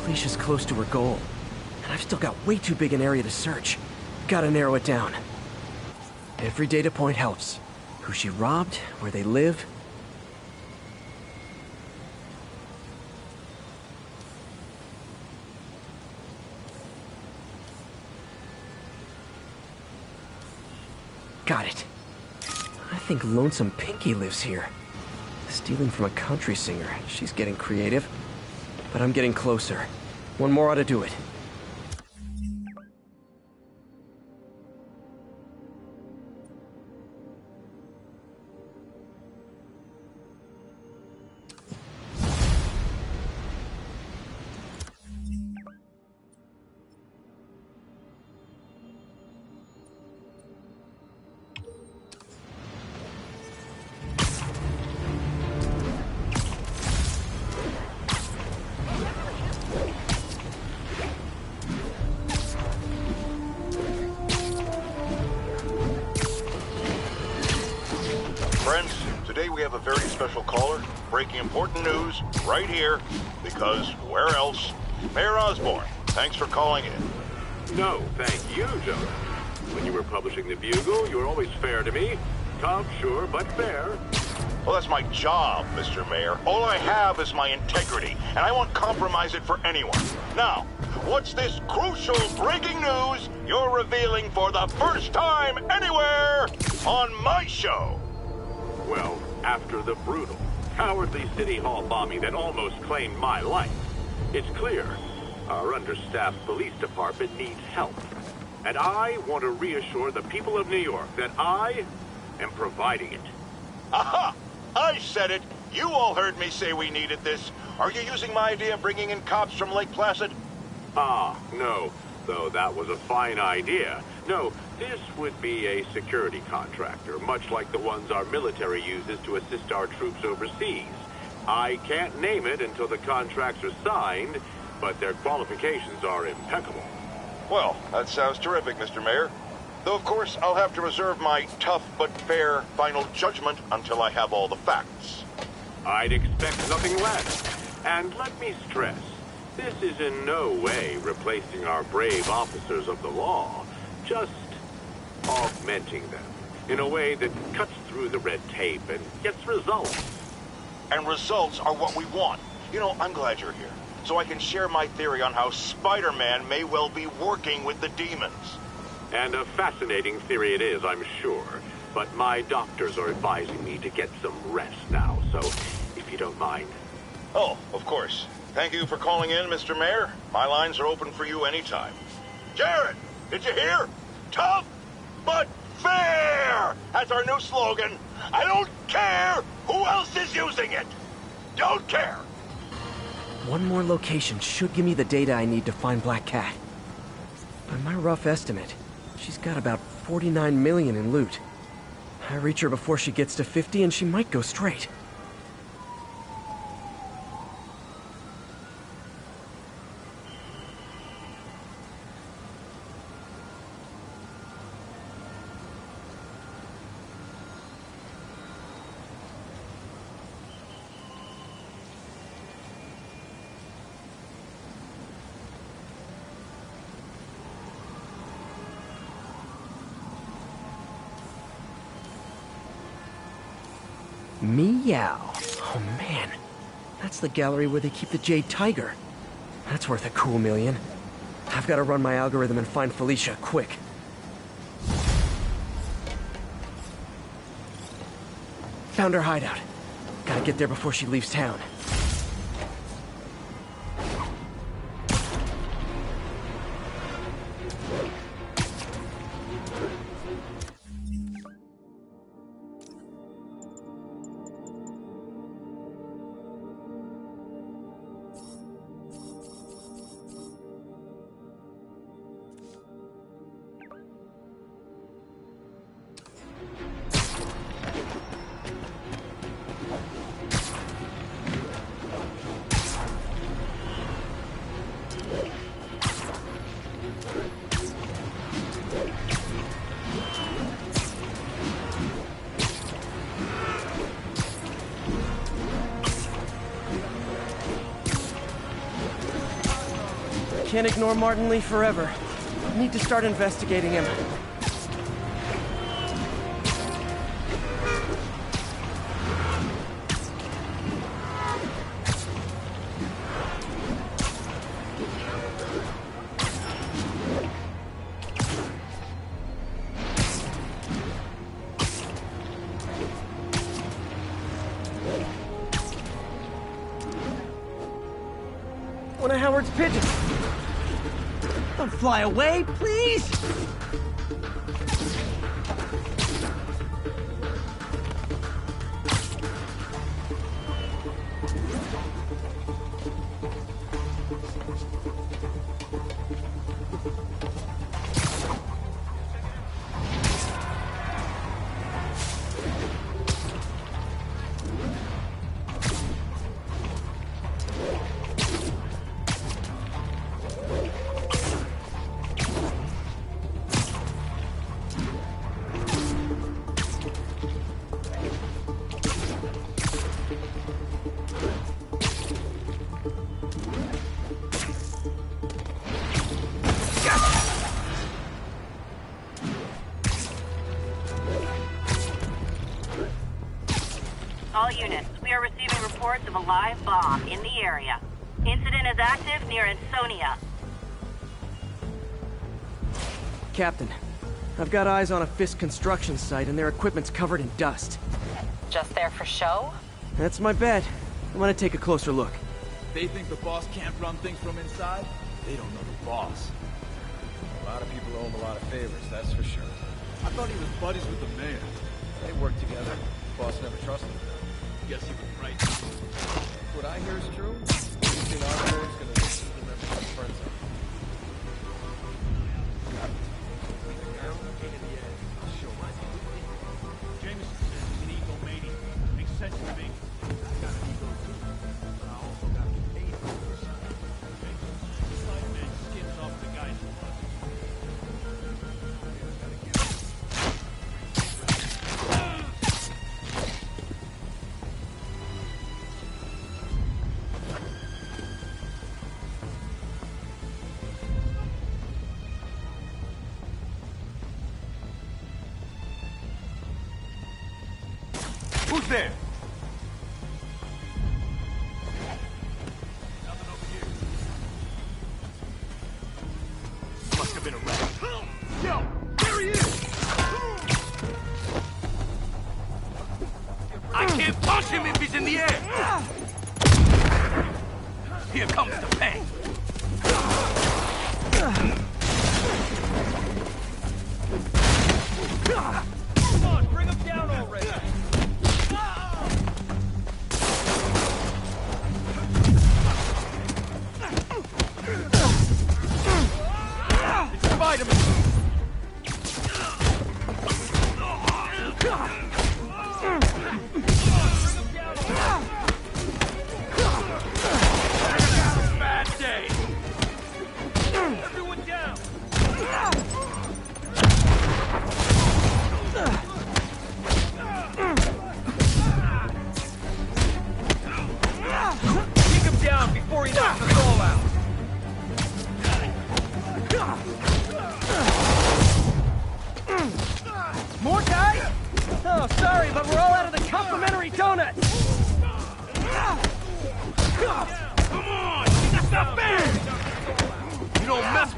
Felicia's close to her goal, and I've still got way too big an area to search. Gotta narrow it down. Every data point helps. Who she robbed, where they live. Got it. I think Lonesome Pinky lives here. Stealing from a country singer. She's getting creative. But I'm getting closer. One more ought to do it. Friends, today we have a very special caller, breaking important news right here, because where else? Mayor Osborn, thanks for calling in. No, thank you, Joe. When you were publishing the Bugle, you were always fair to me. Tough, sure, but fair. Well, that's my job, Mr. Mayor. All I have is my integrity, and I won't compromise it for anyone. Now, what's this crucial breaking news you're revealing for the first time anywhere on my show? Well, after the brutal, cowardly City Hall bombing that almost claimed my life, it's clear our understaffed police department needs help. And I want to reassure the people of New York that I am providing it. Aha! I said it! You all heard me say we needed this. Are you using my idea of bringing in cops from Lake Placid? Ah, no. Though that was a fine idea. No, this would be a security contractor, much like the ones our military uses to assist our troops overseas. I can't name it until the contracts are signed, but their qualifications are impeccable. Well, that sounds terrific, Mr. Mayor. Though, of course, I'll have to reserve my tough but fair final judgment until I have all the facts. I'd expect nothing less. And let me stress, this is in no way replacing our brave officers of the law, just augmenting them in a way that cuts through the red tape and gets results. And results are what we want. You know, I'm glad you're here, so I can share my theory on how Spider-Man may well be working with the demons. And a fascinating theory it is, I'm sure. But my doctors are advising me to get some rest now, so if you don't mind. Oh, of course. Thank you for calling in, Mr. Mayor. My lines are open for you anytime. Jared, did you hear? Tough, but fair! That's our new slogan. I don't care who else is using it. Don't care. One more location should give me the data I need to find Black Cat. By my rough estimate, she's got about 49 million in loot. I reach her before she gets to 50 and she might go straight. Meow. Oh man, that's the gallery where they keep the Jade Tiger. That's worth a cool million. I've got to run my algorithm and find Felicia, quick. Found her hideout. Gotta get there before she leaves town. Can't ignore Martin Lee forever. Need to start investigating him. One of Howard's pigeons. Don't fly away, please! All units, we are receiving reports of a live bomb in the area. Incident is active near Ansonia. Captain, I've got eyes on a Fisk construction site and their equipment's covered in dust. Just there for show? That's my bet. I'm gonna take a closer look. They think the boss can't run things from inside? They don't know the boss. A lot of people owe him a lot of favors, that's for sure. I thought he was buddies with the mayor. They work together. The boss never trusted them. Guess he was right. What I hear is true. You think Osborn's gonna deliver his friends up? Jameson says he's an egomaniac. Makes sense to me. I got an ego too. But I also got to pay for this. Okay? This light man skims off the guy's blood. Who's there? Nothing over here. Must have been a rat. Yo, there he is! I can't punch him if he's in the air! Here comes the pain!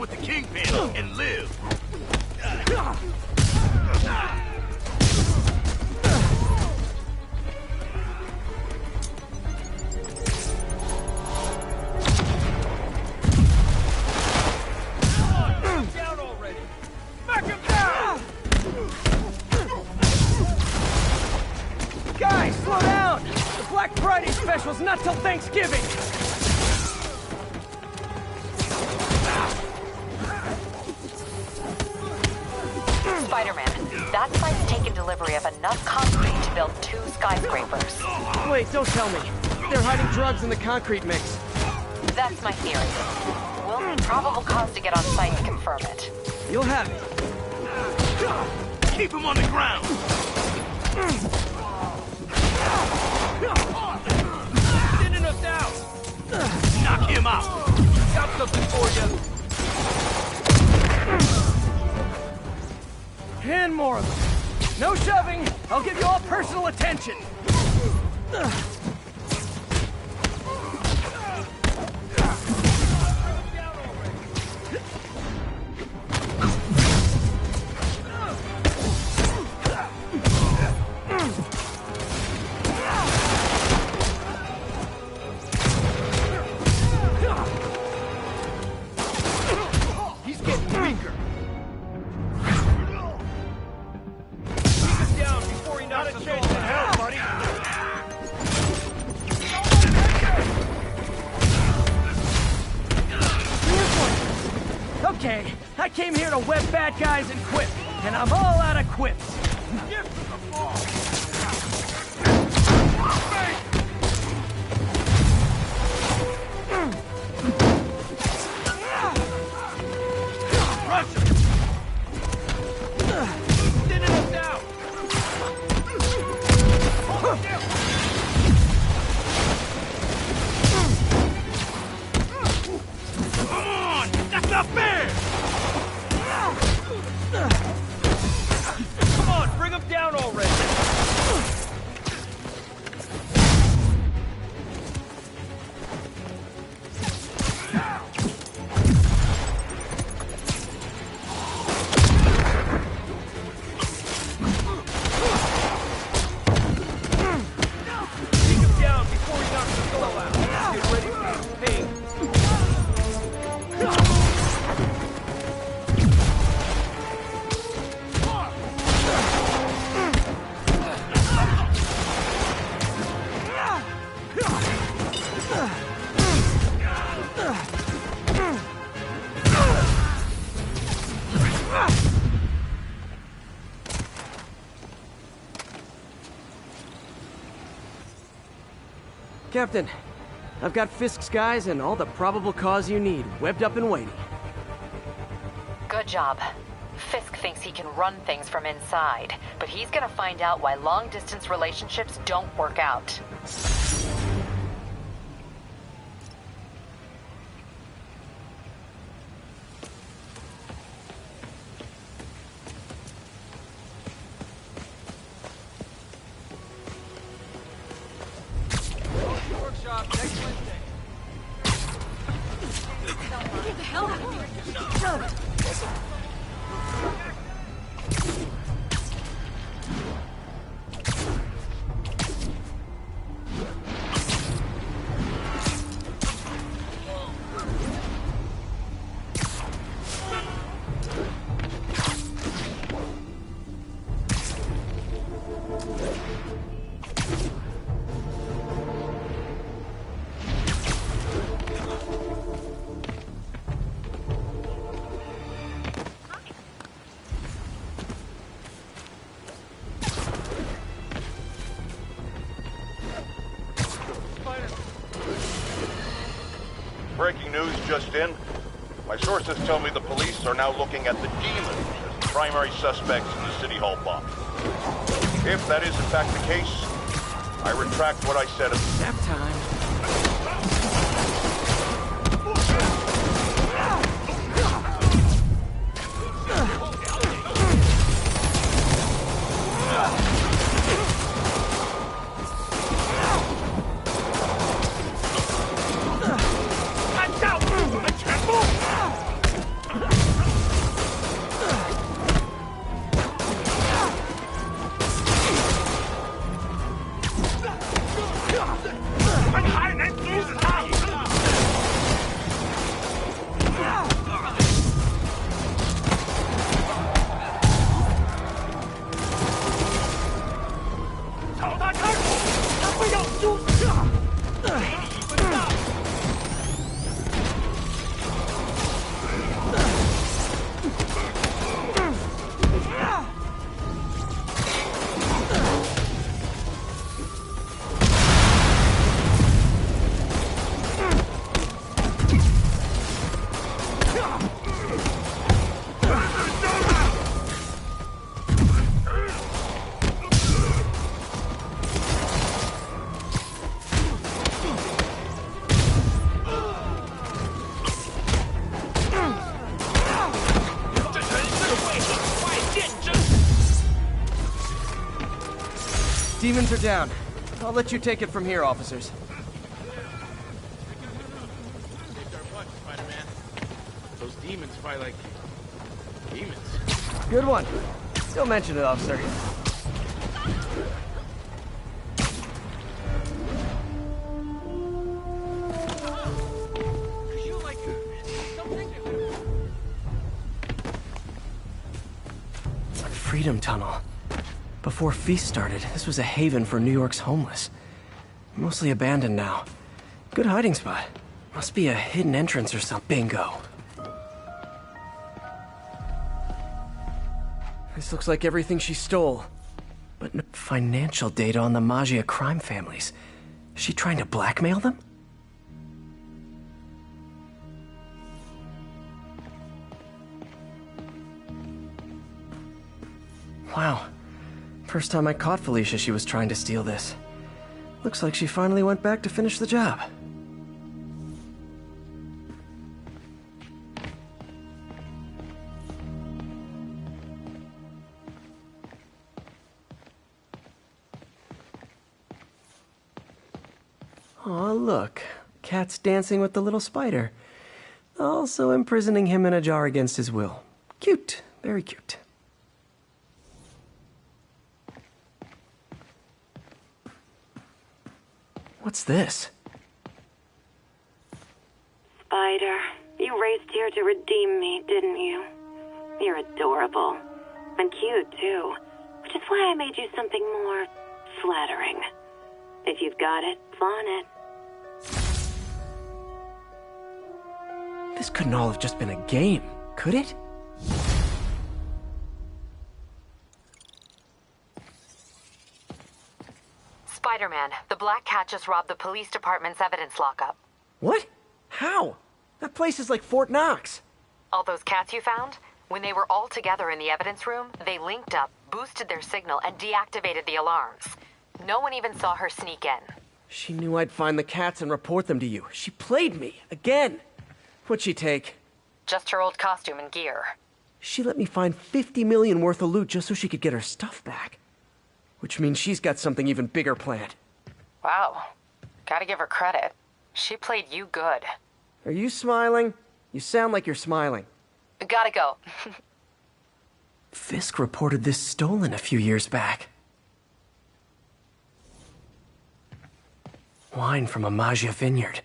with the Kingpin and live. Down already! Smack him down! Guys, slow down! The Black Friday special's not till Thanksgiving! Spider-Man, that site's taken delivery of enough concrete to build 2 skyscrapers. Wait, don't tell me. They're hiding drugs in the concrete mix. That's my theory. We'll need probable cause to get on site to confirm it. You'll have it. Keep him on the ground! Thinning us out! Knock him out! Got something for you! And more of them. No shoving. I'll give you all personal attention. He's getting weaker! Keep him down before he knocks us all out, buddy! Okay, I came here to web bad guys and quip, and I'm all out of quips. Give him the ball! Rush him! Thinning us out! Come on! That's not fair! Come on, bring him down already! Take him down before he knocks us all out! Get ready for some pain! Captain, I've got Fisk's guys and all the probable cause you need, webbed up and waiting. Good job. Fisk thinks he can run things from inside, but he's gonna find out why long-distance relationships don't work out. Workshop next Wednesday. Get the hell out of here! Breaking news just in. My sources tell me the police are now looking at the demons as the primary suspects in the City Hall bomb. If that is in fact the case, I retract what I said at the Nap time. Demons are down. I'll let you take it from here, officers. Saved our butt, Spider-Man. Those demons fight like demons. Good one. Don't mention it, officer. Freedom Tunnel. Before Feast started, this was a haven for New York's homeless. Mostly abandoned now. Good hiding spot. Must be a hidden entrance or something. Bingo. This looks like everything she stole. But no financial data on the Maggia crime families. Is she trying to blackmail them? Wow. First time I caught Felicia, she was trying to steal this. Looks like she finally went back to finish the job. Aw, look. Cat's dancing with the little spider. Also imprisoning him in a jar against his will. Cute. Very cute. What's this? Spider, you raced here to redeem me, didn't you? You're adorable. And cute, too. Which is why I made you something more flattering. If you've got it, flaunt it. This couldn't all have just been a game, could it? Spider-Man, the Black Cat just robbed the police department's evidence lockup. What? How? That place is like Fort Knox. All those cats you found? When they were all together in the evidence room, they linked up, boosted their signal, and deactivated the alarms. No one even saw her sneak in. She knew I'd find the cats and report them to you. She played me, again. What'd she take? Just her old costume and gear. She let me find 50 million worth of loot just so she could get her stuff back. Which means she's got something even bigger planned. Wow. Gotta give her credit. She played you good. Are you smiling? You sound like you're smiling. Gotta go. Fisk reported this stolen a few years back. Wine from a Maggia vineyard.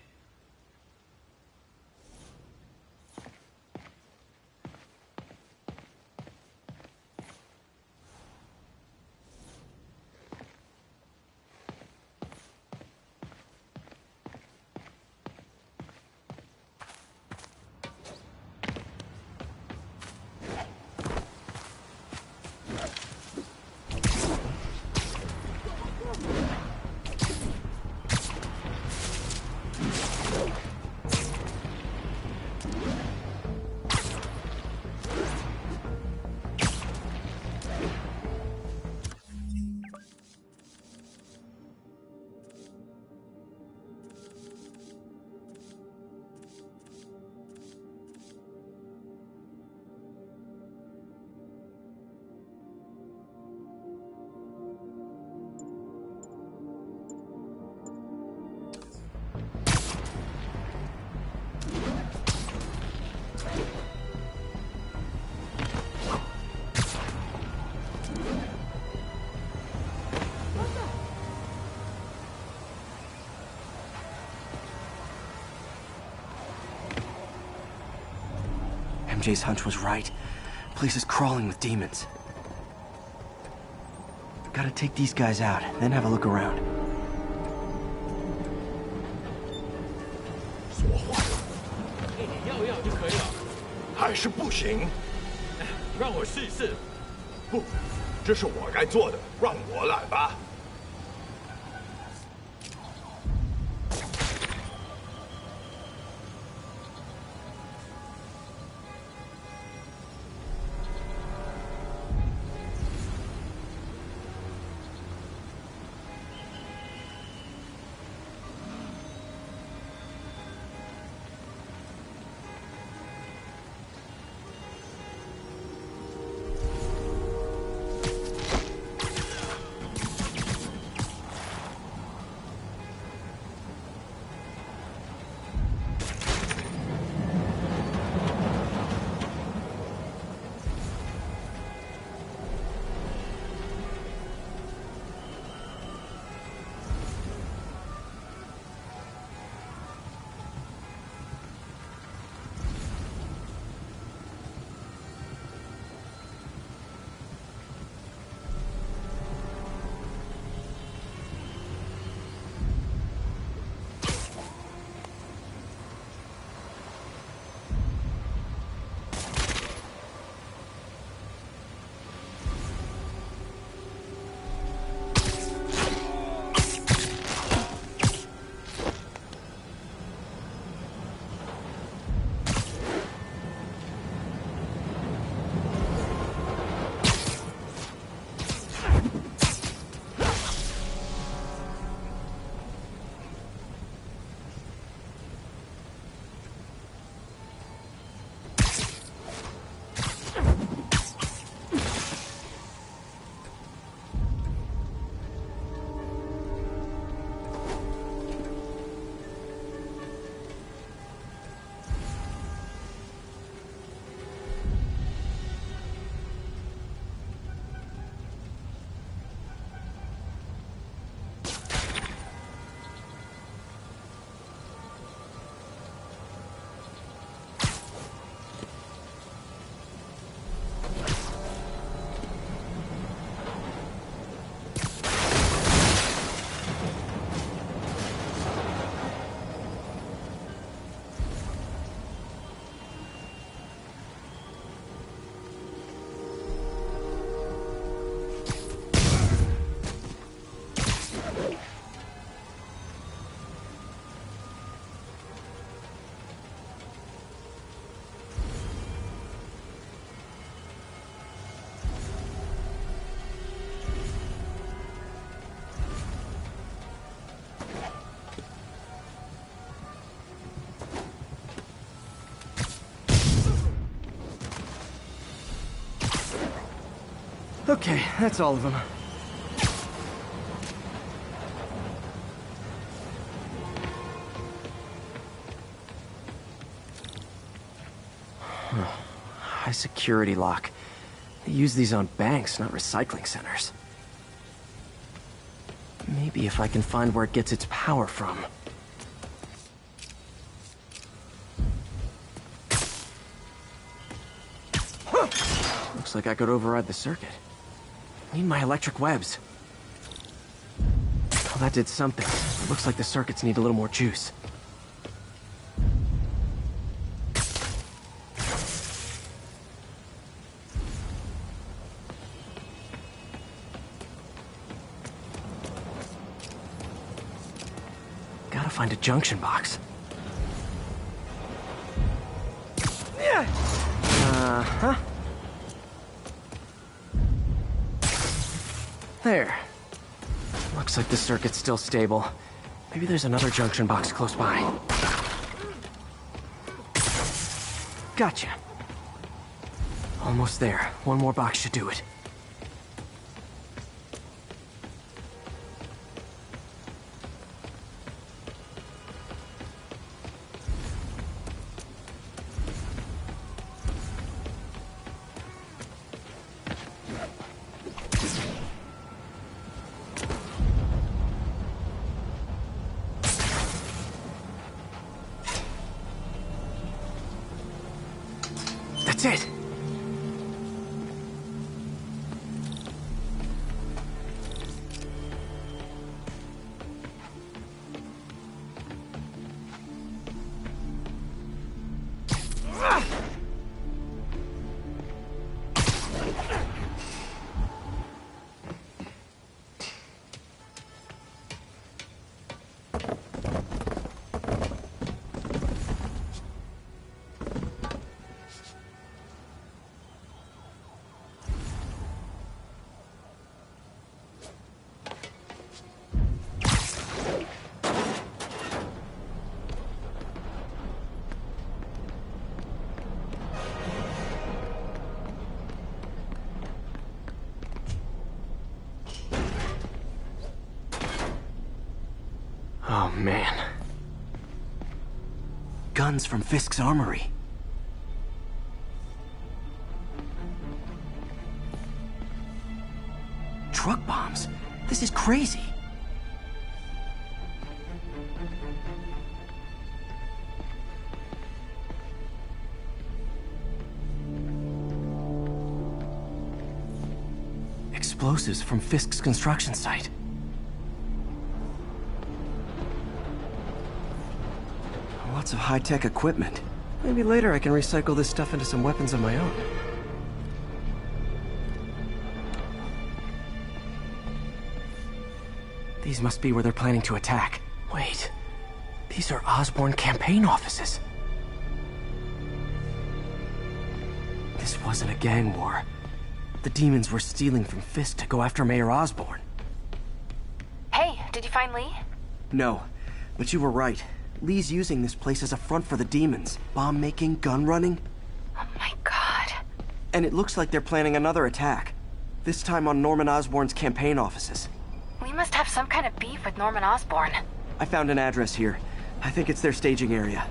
MJ's hunch was right. Place is crawling with demons. Gotta take these guys out, then have a look around. 说话，给你要要就可以了。还是不行。让我试一试。不，这是我该做的，让我来吧。Okay, that's all of them. High security lock. They use these on banks, not recycling centers. Maybe if I can find where it gets its power from. Looks like I could override the circuit. Need my electric webs. Oh, that did something. Looks like the circuits need a little more juice. Gotta find a junction box. Uh-huh. There. Looks like the circuit's still stable. Maybe there's another junction box close by. Gotcha. Almost there. One more box should do it. That's it. Oh, man. Guns from Fisk's armory. Truck bombs? This is crazy. Explosives from Fisk's construction site. Lots of high-tech equipment. Maybe later I can recycle this stuff into some weapons of my own. These must be where they're planning to attack. Wait, these are Osborn campaign offices. This wasn't a gang war. The demons were stealing from Fisk to go after Mayor Osborn. Hey, did you find Lee? No, but you were right. Lee's using this place as a front for the demons. Bomb-making, gun-running. Oh my god. And it looks like they're planning another attack. This time on Norman Osborn's campaign offices. We must have some kind of beef with Norman Osborn. I found an address here. I think it's their staging area.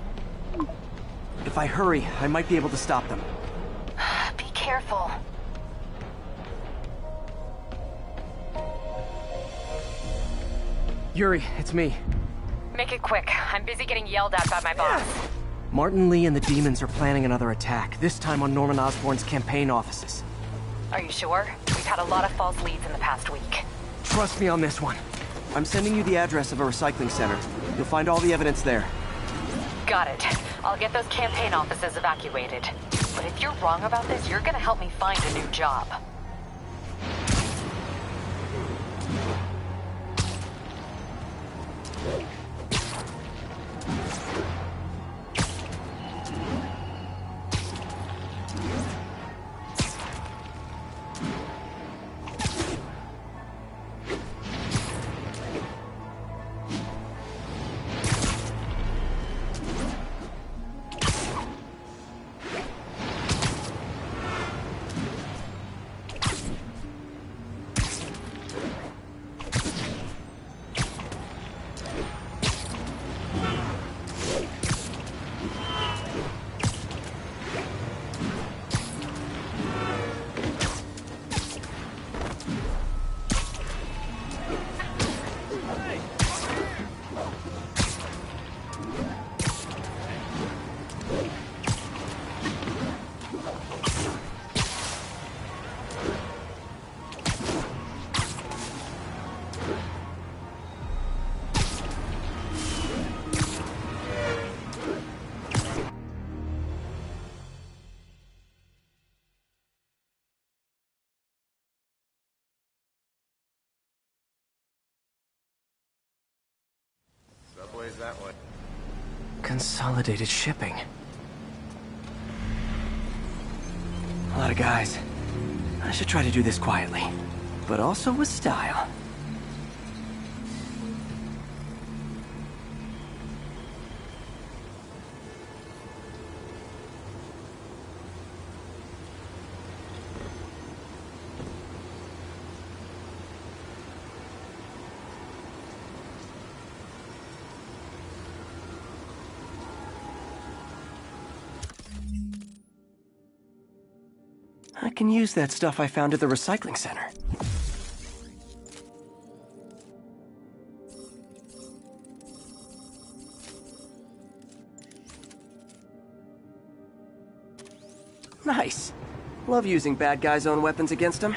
If I hurry, I might be able to stop them. Be careful. Yuri, it's me. Make it quick. I'm busy getting yelled at by my boss. Martin Lee and the demons are planning another attack, this time on Norman Osborn's campaign offices. Are you sure? We've had a lot of false leads in the past week. Trust me on this one. I'm sending you the address of a recycling center. You'll find all the evidence there. Got it. I'll get those campaign offices evacuated. But if you're wrong about this, you're gonna help me find a new job. Subway's that way. Consolidated shipping. A lot of guys. I should try to do this quietly, but also with style. I can use that stuff I found at the recycling center. Nice. Love using bad guys' own weapons against them.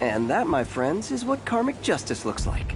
And that, my friends, is what karmic justice looks like.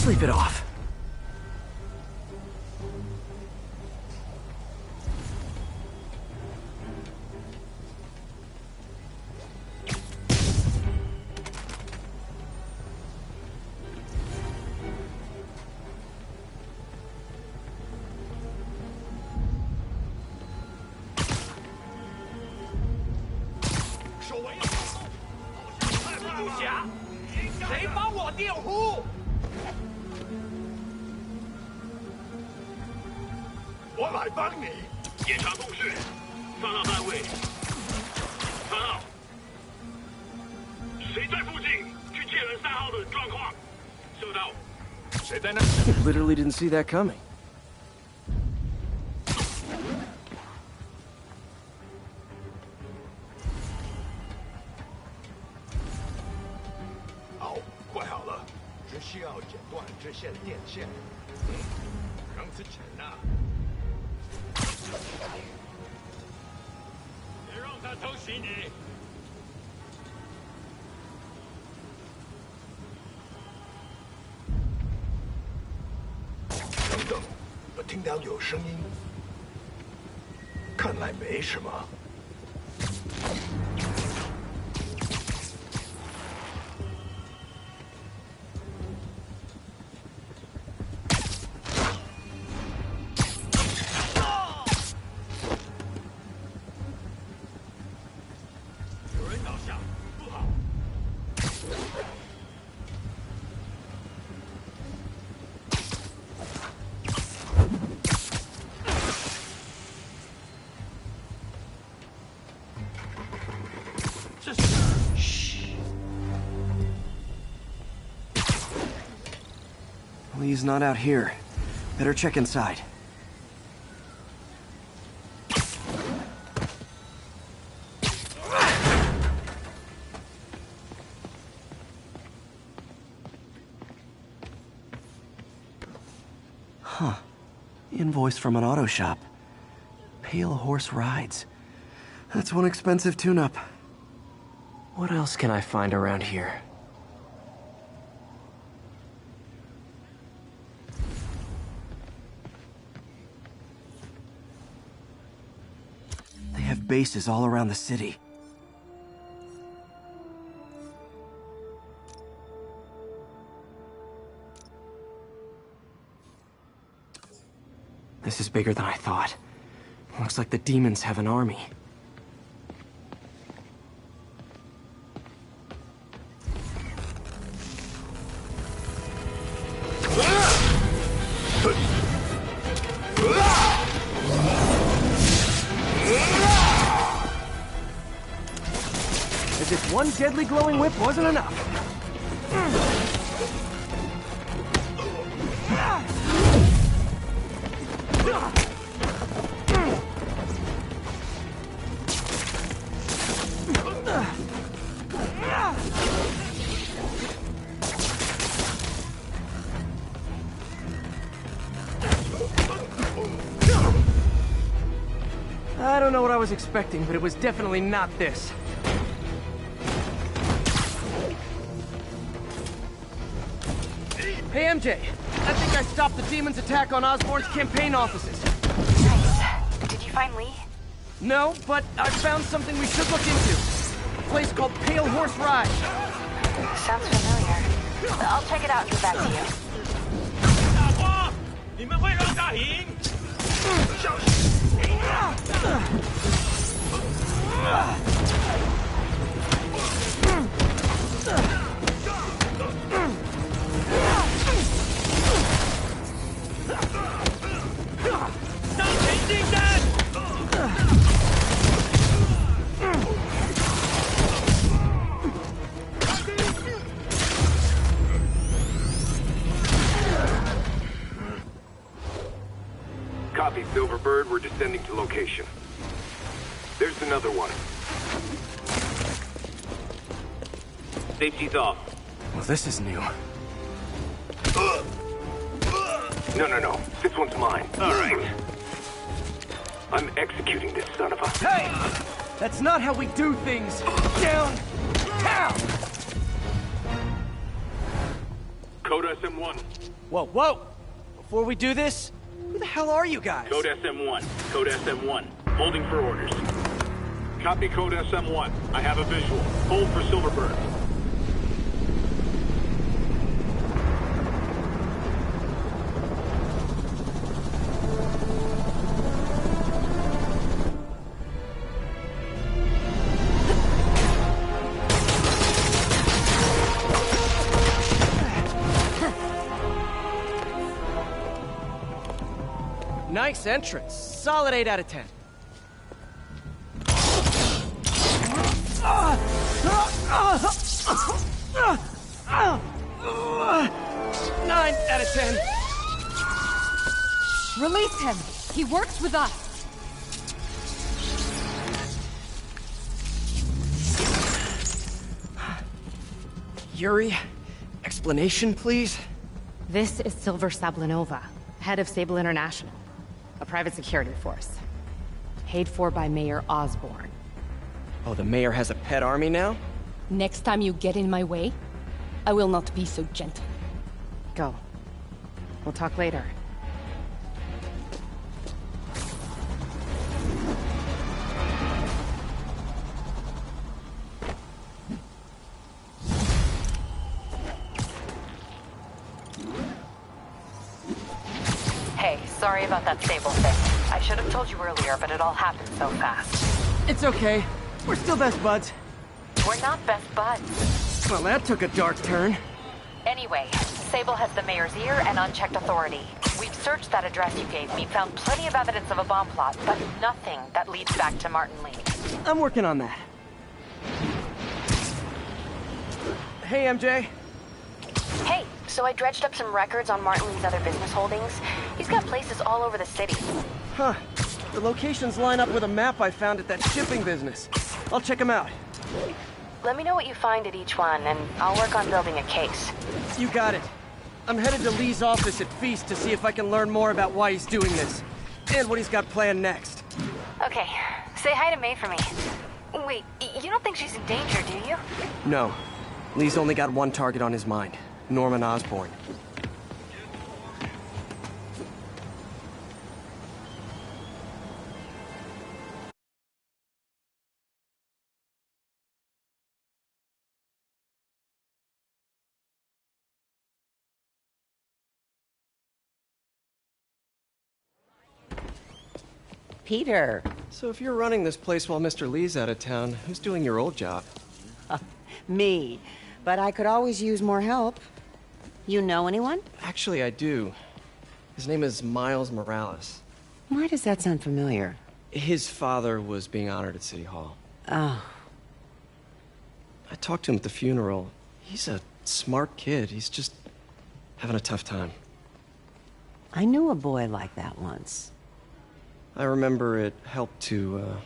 Sleep it off. 谁帮我辩护？我来帮你。检查共识，3号单位。3号，谁在附近？去确认3号的状况。收到。谁在那？ Literally didn't see that coming. 好，快好了，只需要剪断这些电线。让之前啊，别让他偷袭你。等等，我听到有声音，看来没什么。有人倒下，不好。这是 Lee's not out here. Better check inside. Huh. Invoice from an auto shop. Pale Horse Rides. That's one expensive tune-up. What else can I find around here? They have bases all around the city. This is bigger than I thought. Looks like the demons have an army. As if one deadly glowing whip wasn't enough. I don't know what I was expecting, but it was definitely not this. Hey, MJ. I think I stopped the demon's attack on Osborn's campaign offices. Nice. Did you find Lee? No, but I found something we should look into. A place called Pale Horse Ride. Sounds familiar. I'll check it out and get back to you. 大花，你们会让他赢？小心！ 上前进弹！ Copy, Silverbird. We're descending to location. There's another one. Safety's off. Well, this is new. No. This one's mine. All right. I'm executing this son of a... Hey! That's not how we do things! Down! Down! Code SM1. Whoa! Before we do this, who the hell are you guys? Code SM1. Code SM1. Holding for orders. Copy Code SM1. I have a visual. Hold for Silverbird. Nice entrance. Solid 8 out of 10. 9 out of 10. Release him. He works with us. Yuri, explanation, please? This is Silver Sablinova, head of Sable International, a private security force. Paid for by Mayor Osborn. Oh, the mayor has a pet army now? Next time you get in my way, I will not be so gentle. Go. We'll talk later. Hey, sorry about that Sable thing. I should have told you earlier, but it all happened so fast. It's okay. We're still best buds. We're not best buds. Well, that took a dark turn. Anyway, Sable has the mayor's ear and unchecked authority. We've searched that address you gave me, found plenty of evidence of a bomb plot, but nothing that leads back to Martin Lee. I'm working on that. Hey, MJ. Hey, so I dredged up some records on Martin Lee's other business holdings. He's got places all over the city. Huh. The locations line up with a map I found at that shipping business. I'll check them out. Let me know what you find at each one, and I'll work on building a case. You got it. I'm headed to Lee's office at Feast to see if I can learn more about why he's doing this. And what he's got planned next. Okay. Say hi to May for me. Wait, you don't think she's in danger, do you? No. Lee's only got one target on his mind. Norman Osborn. Peter. So if you're running this place while Mr. Lee's out of town, who's doing your old job? Me. But I could always use more help. You know anyone? Actually, I do. His name is Miles Morales. Why does that sound familiar? His father was being honored at City Hall. Oh. I talked to him at the funeral. He's a smart kid. He's just having a tough time. I knew a boy like that once. I remember it helped to,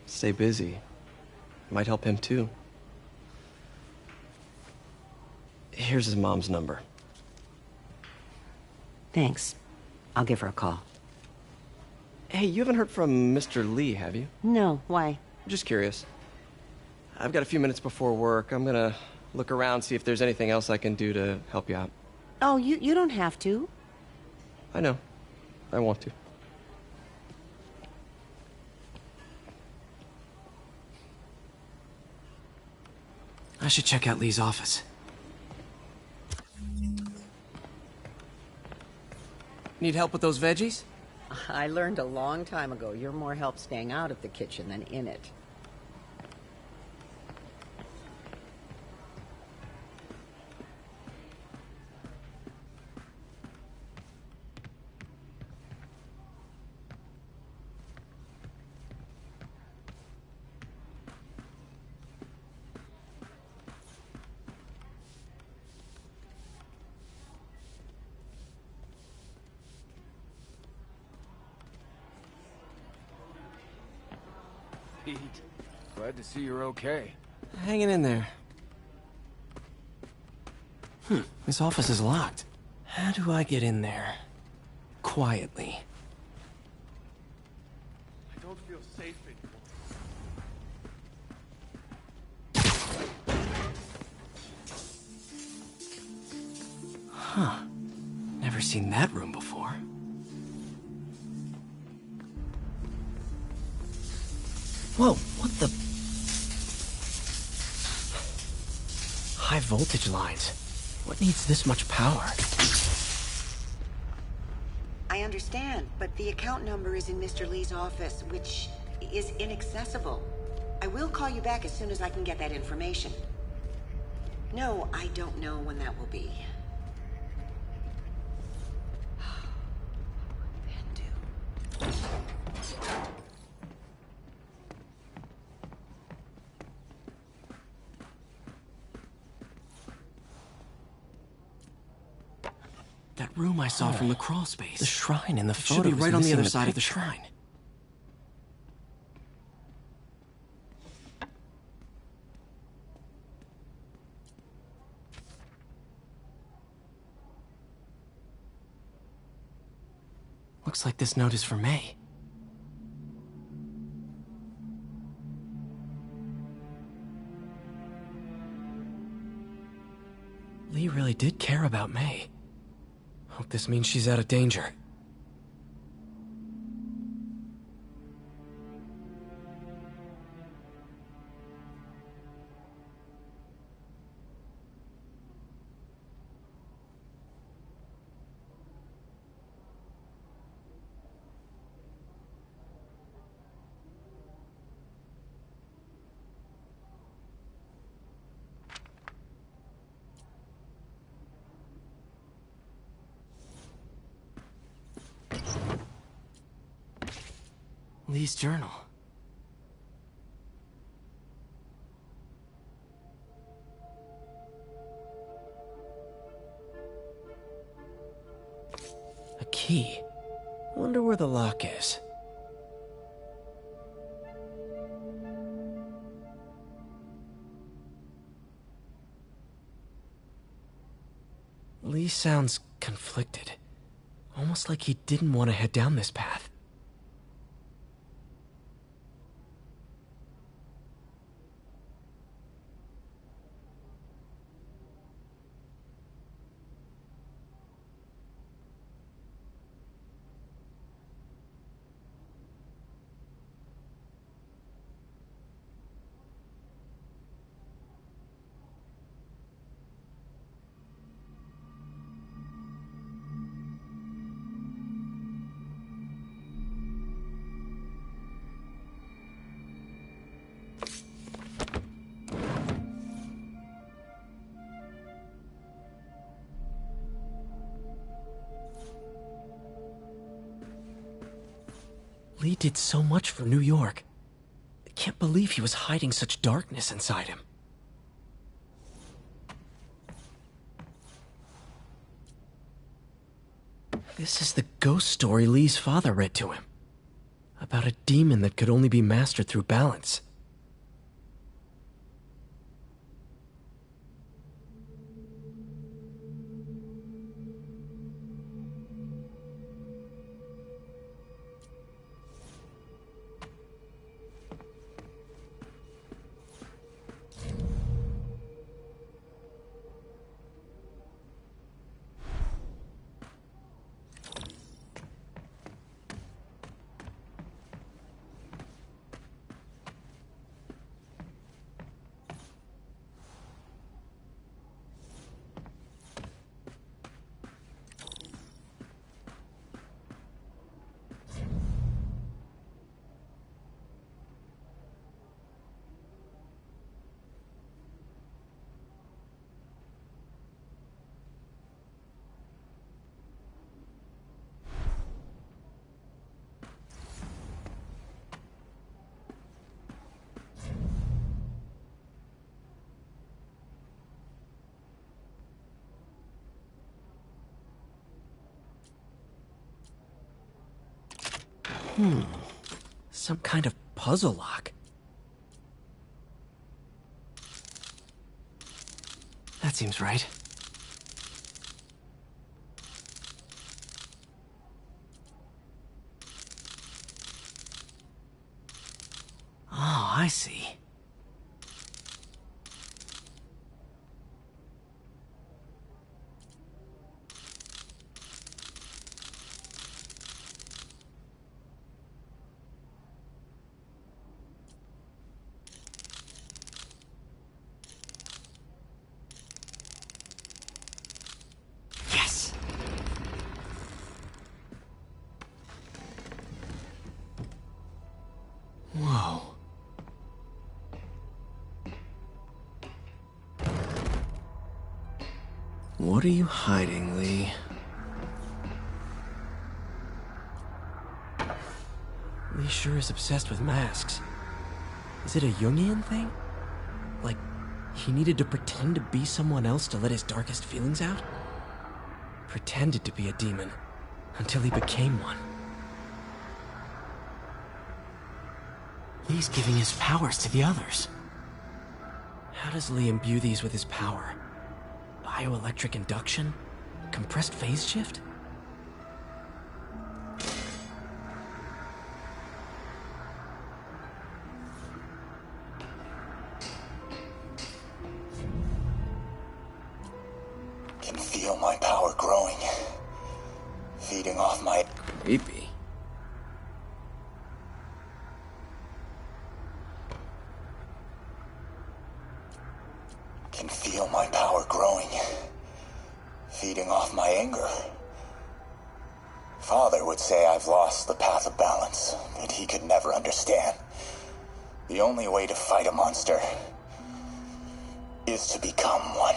stay busy. Might help him, too. Here's his mom's number. Thanks. I'll give her a call. Hey, you haven't heard from Mr. Lee, have you? No, why? Just curious. I've got a few minutes before work. I'm gonna look around, see if there's anything else I can do to help you out. Oh, you don't have to. I know. I want to. I should check out Lee's office. Need help with those veggies? I learned a long time ago you're more help staying out of the kitchen than in it. Pete, glad to see you're okay. Hanging in there. This office is locked. How do I get in there? Quietly. I don't feel safe anymore. Huh. Never seen that room before. Whoa, what the? High voltage lines. What needs this much power? I understand, but the account number is in Mr. Lee's office, which is inaccessible. I will call you back as soon as I can get that information. No, I don't know when that will be. That room I saw from the crawl space. The shrine in the It photo should be right on the other side of the picture. shrine. Looks like this note is for May. Lee really did care about May. Hope this means she's out of danger. Lee's journal. A key. Wonder where the lock is. Lee sounds conflicted. Almost like he didn't want to head down this path. Lee did so much for New York. I can't believe he was hiding such darkness inside him. This is the ghost story Lee's father read to him. About a demon that could only be mastered through balance. Some kind of puzzle lock. That seems right. Oh, I see. Whoa. What are you hiding, Lee? Lee sure is obsessed with masks. Is it a Jungian thing? Like, he needed to pretend to be someone else to let his darkest feelings out? pretended to be a demon until he became one. Lee's giving his powers to the others. How does Lee imbue these with his power? Bioelectric induction? Compressed phase shift? Can feel my power growing. Feeding off my... Creepy. Can feel my power growing. Feeding off my anger. Father would say I've lost the path of balance, but he could never understand. The only way to fight a monster is to become one.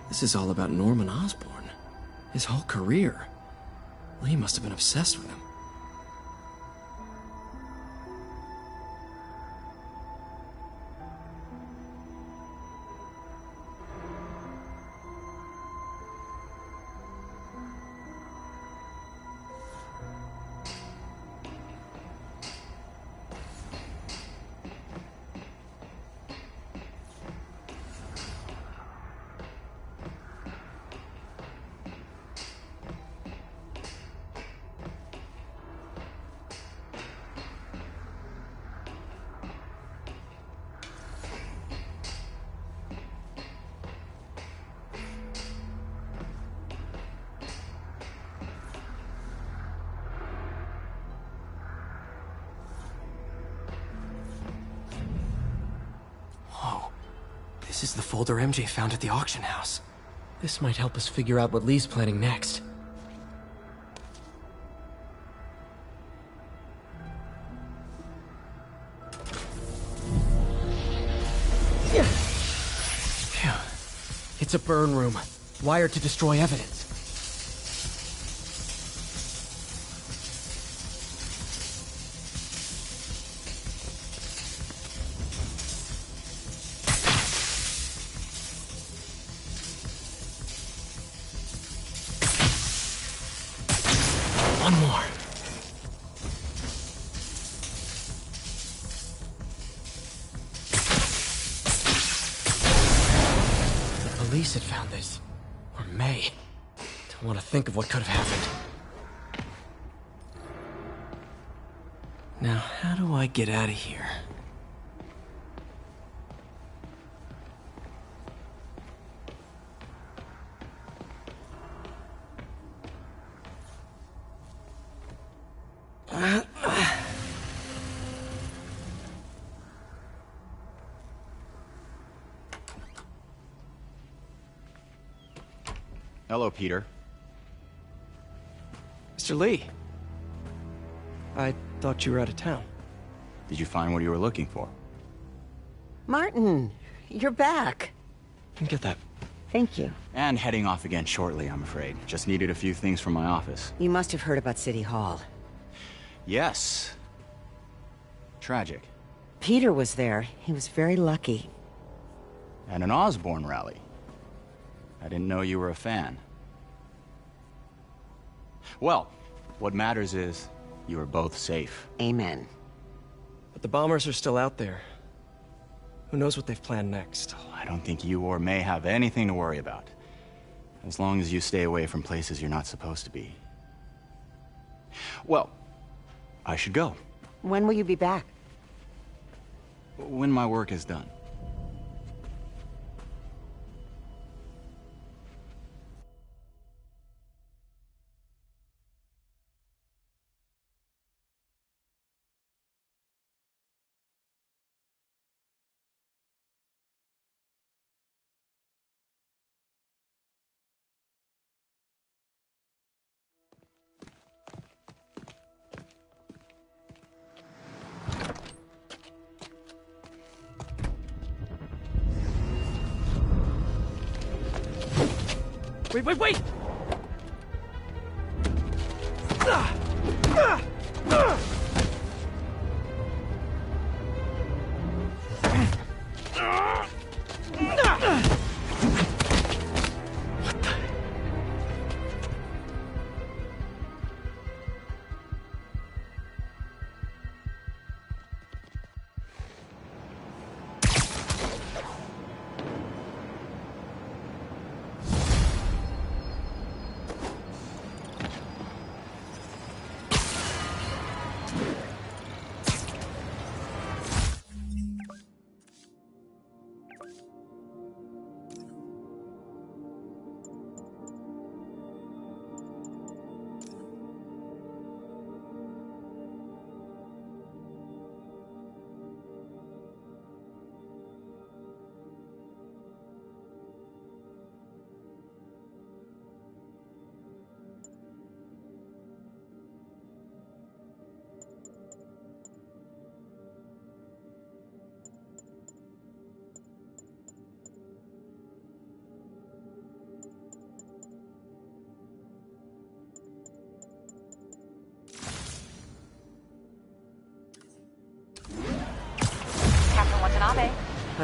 This is all about Norman Osborn. His whole career. Lee must have been obsessed with him. This is the folder MJ found at the auction house. This might help us figure out what Lee's planning next. Phew. It's a burn room, wired to destroy evidence. One more. The police had found this. Or may. Don't want to think of what could have happened. Now, how do I get out of here? Hello, Peter. Mr. Lee. I thought you were out of town. Did you find what you were looking for? Martin, you're back. Get that. Thank you. And heading off again shortly, I'm afraid. Just needed a few things from my office. You must have heard about City Hall. Yes. Tragic. Peter was there. He was very lucky. At an Osborn rally. I didn't know you were a fan. Well, what matters is you are both safe. Amen. But the bombers are still out there. Who knows what they've planned next? I don't think you or May have anything to worry about. As long as you stay away from places you're not supposed to be. Well, I should go. When will you be back? When my work is done. Wait!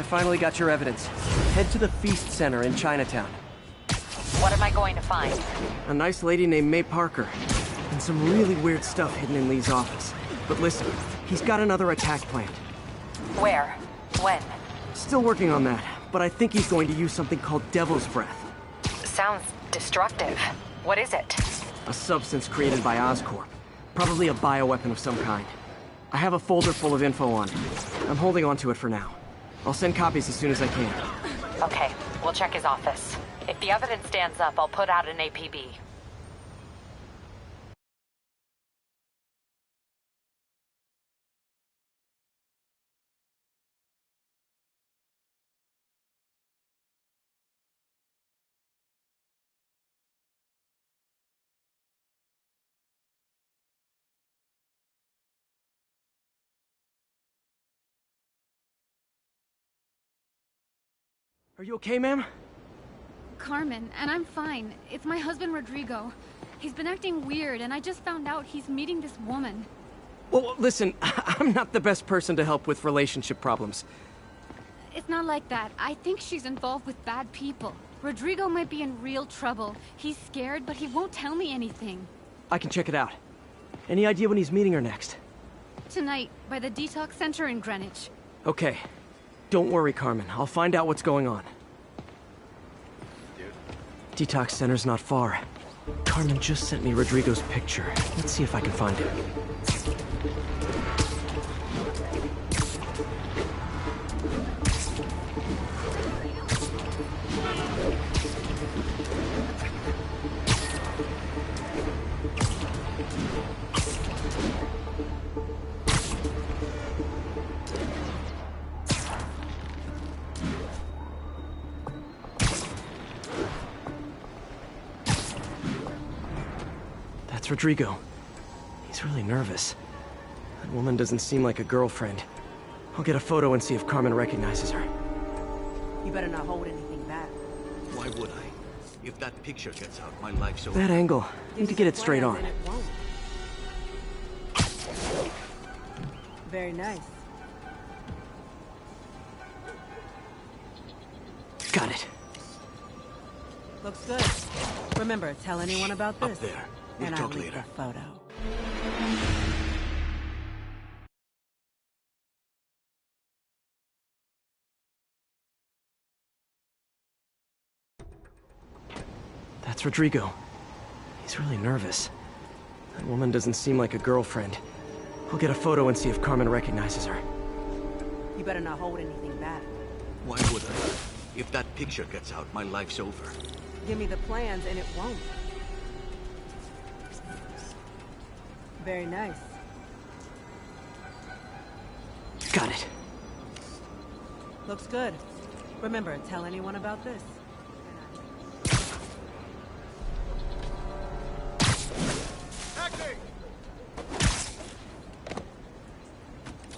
I finally got your evidence. Head to the Feast Center in Chinatown. What am I going to find? A nice lady named May Parker. And some really weird stuff hidden in Lee's office. But listen, he's got another attack planned. Where? When? Still working on that, but I think he's going to use something called Devil's Breath. Sounds destructive. What is it? A substance created by Oscorp. Probably a bioweapon of some kind. I have a folder full of info on it. I'm holding on to it for now. I'll send copies as soon as I can. Okay, we'll check his office. If the evidence stands up, I'll put out an APB. Are you okay, ma'am? Carmen, and I'm fine. It's my husband, Rodrigo. He's been acting weird, and I just found out he's meeting this woman. Well, listen, I'm not the best person to help with relationship problems. It's not like that. I think she's involved with bad people. Rodrigo might be in real trouble. He's scared, but he won't tell me anything. I can check it out. Any idea when he's meeting her next? Tonight, by the detox center in Greenwich. Okay. Don't worry, Carmen. I'll find out what's going on. Detox center's not far. Carmen just sent me Rodrigo's picture. Let's see if I can find him. Rodrigo. He's really nervous. That woman doesn't seem like a girlfriend. I'll get a photo and see if Carmen recognizes her. You better not hold anything back. Why would I? If that picture gets out, my life's over. That angle. Need to get it straight on. Very nice. Got it. Looks good. Remember, tell anyone about this. Up there. We'll and talk I'll leave later. the photo. That's Rodrigo. He's really nervous. That woman doesn't seem like a girlfriend. I'll get a photo and see if Carmen recognizes her. You better not hold anything back. Why would I? If that picture gets out, my life's over. Give me the plans and it won't. Very nice. Got it. Looks good. Remember, tell anyone about this.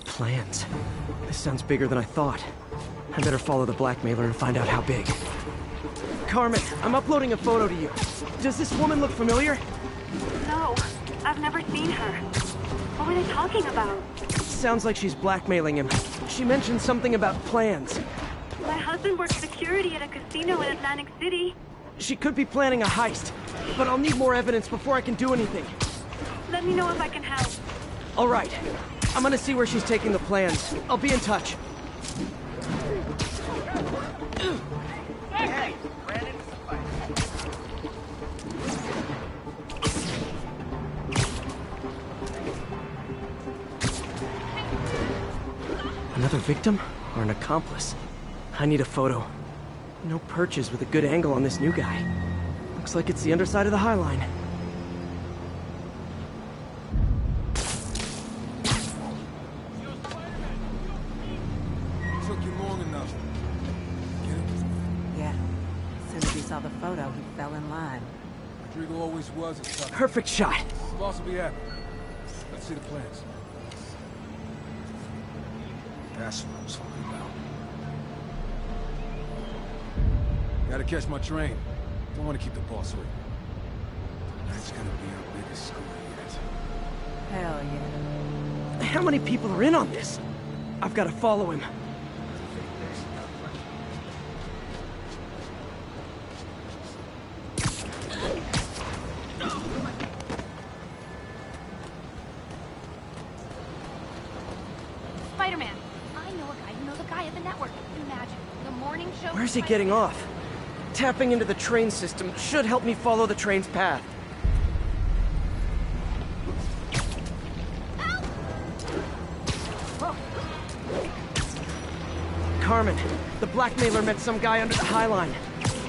Plans. This sounds bigger than I thought. I better follow the blackmailer and find out how big. Carmen, I'm uploading a photo to you. Does this woman look familiar? No, I've never seen her. What were they talking about? Sounds like she's blackmailing him. She mentioned something about plans. My husband works security at a casino in Atlantic City. She could be planning a heist, but I'll need more evidence before I can do anything. Let me know if I can help. All right. I'm gonna see where she's taking the plans. I'll be in touch. Hey, Brandon. Another victim or an accomplice? I need a photo. No perches with a good angle on this new guy. Looks like it's the underside of the High Line. Took you long enough. Get it? Yeah. As soon as he saw the photo, he fell in line. Rodrigo always was a tough. Perfect shot. Boss will be happy. Let's see the plans. That's what I was talking about. Gotta catch my train. Don't want to keep the boss waiting. Tonight's gonna be our biggest score yet. Hell yeah. How many people are in on this? I've got to follow him. Spider-Man, I know a guy who knows a guy at the network. Imagine, the morning show... Where's he getting off? Tapping into the train system should help me follow the train's path. Carmen, the blackmailer met some guy under the High Line.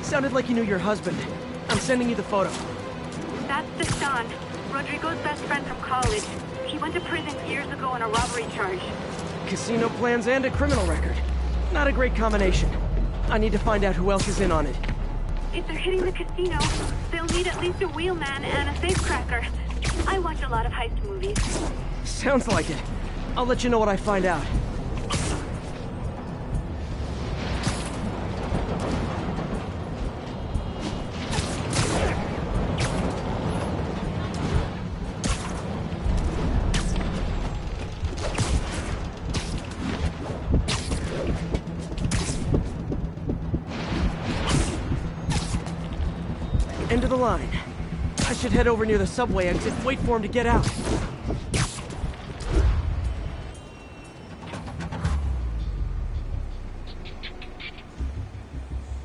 Sounded like he knew your husband. I'm sending you the photo. That's Deshaun, Rodrigo's best friend from college. He went to prison years ago on a robbery charge. Casino plans and a criminal record. Not a great combination. I need to find out who else is in on it. If they're hitting the casino, they'll need at least a wheelman and a safecracker. I watch a lot of heist movies. Sounds like it. I'll let you know what I find out. End of the line. I should head over near the subway exit, wait for him to get out.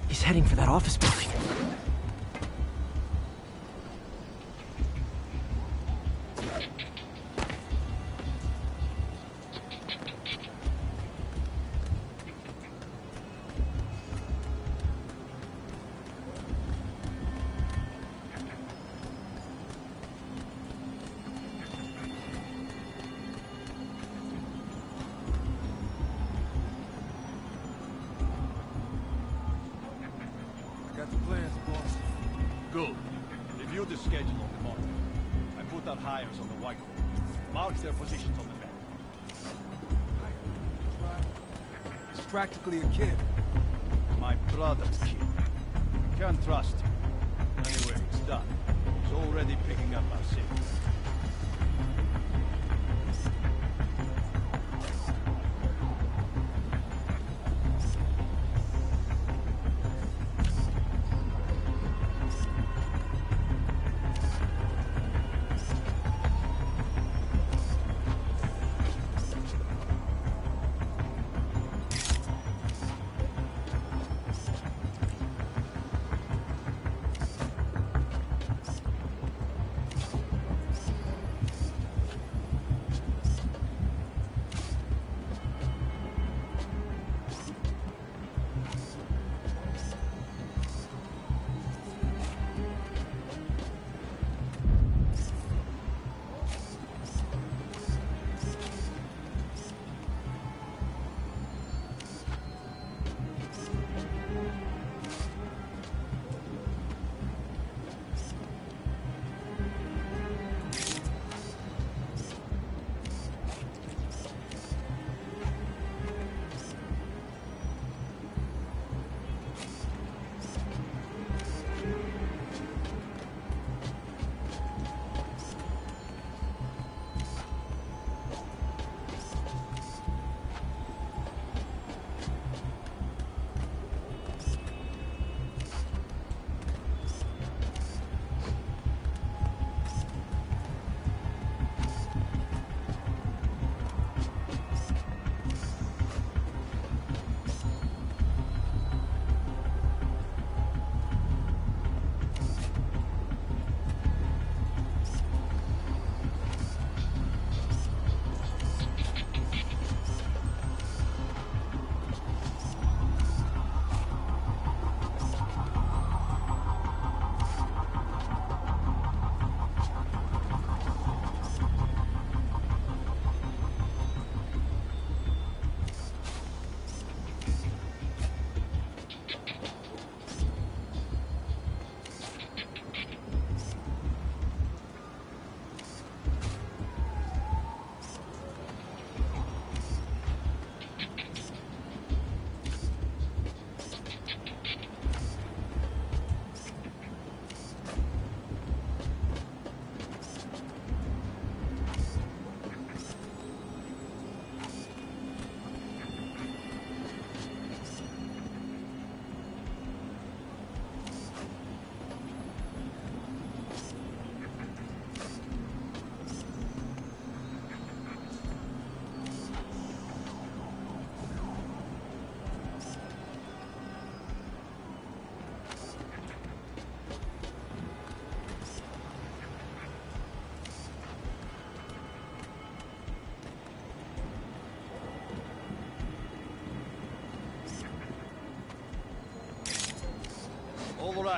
He's heading for that office building. Got the plans, boss. Good. Review the schedule on the monitor. I put out hires on the whiteboard. Mark their positions on the map. He's practically a kid. My brother's kid. Can't trust him. Anyway, it's done. He's already picking up our signals.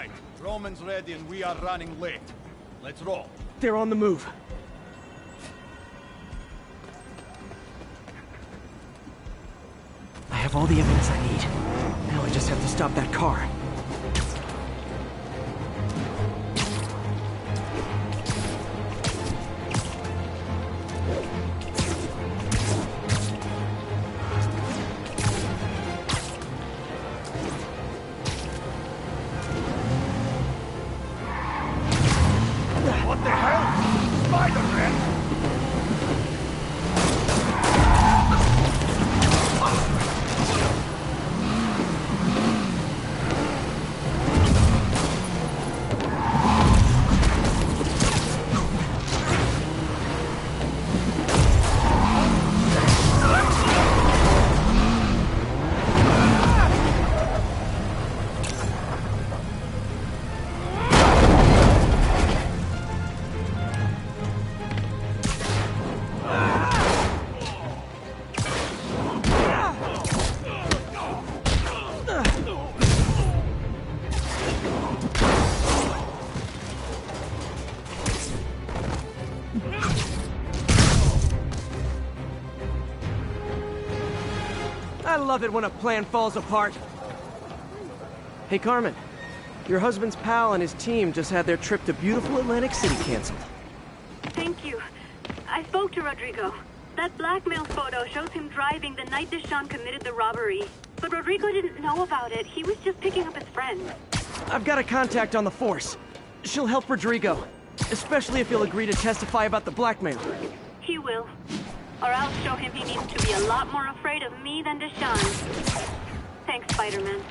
right. Roman's ready and we are running late. Let's roll. They're on the move. I have all the evidence I need. Now I just have to stop that car. What the hell? Spider-Man! I love it when a plan falls apart. Hey, Carmen. Your husband's pal and his team just had their trip to beautiful Atlantic City canceled. Thank you. I spoke to Rodrigo. That blackmail photo shows him driving the night Deshawn committed the robbery. But Rodrigo didn't know about it. He was just picking up his friend. I've got a contact on the force. She'll help Rodrigo, especially if he'll agree to testify about the blackmail. He will. Or I'll show him he needs to be a lot more afraid of me than Deshawn. Thanks, Spider-Man.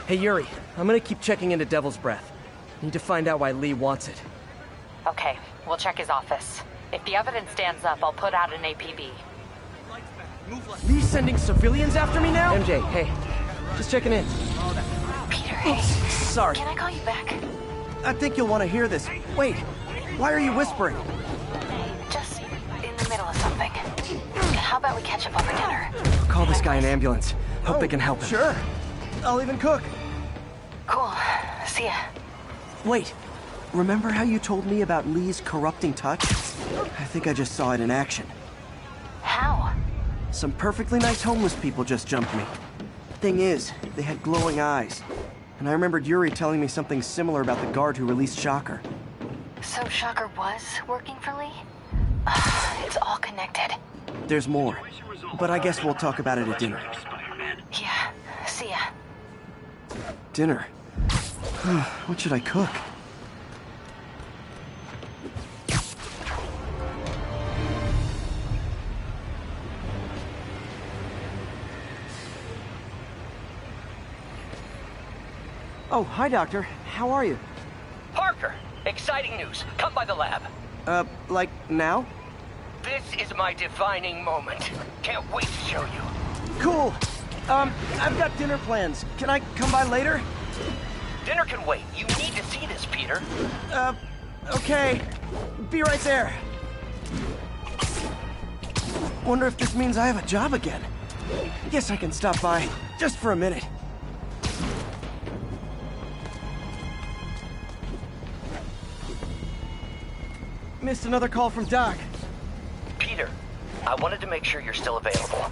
Hey, Yuri, I'm gonna keep checking into Devil's Breath. Need to find out why Lee wants it. Okay, we'll check his office. If the evidence stands up, I'll put out an APB. Lee's sending civilians after me now? MJ, hey, just checking in. Peter, hey. Sorry. Can I call you back? I think you'll want to hear this. Wait, why are you whispering? Just in the middle of something. How about we catch up over dinner? I'll call this guy an ambulance. Hope they can help him. Sure. I'll even cook. Cool. See ya. Wait, remember how you told me about Lee's corrupting touch? I think I just saw it in action. How? Some perfectly nice homeless people just jumped me. Thing is, they had glowing eyes. And I remembered Yuri telling me something similar about the guard who released Shocker. So Shocker was working for Lee? It's all connected. There's more. But I guess we'll talk about it at dinner. Yeah. See ya. Dinner? What should I cook? Oh, hi, Doctor. How are you? Parker, exciting news. Come by the lab. Like now? This is my defining moment. Can't wait to show you. Cool. I've got dinner plans. Can I come by later? Dinner can wait. You need to see this, Peter. Okay. Be right there. Wonder if this means I have a job again. Guess I can stop by, just for a minute. Missed another call from Doc. Peter, I wanted to make sure you're still available.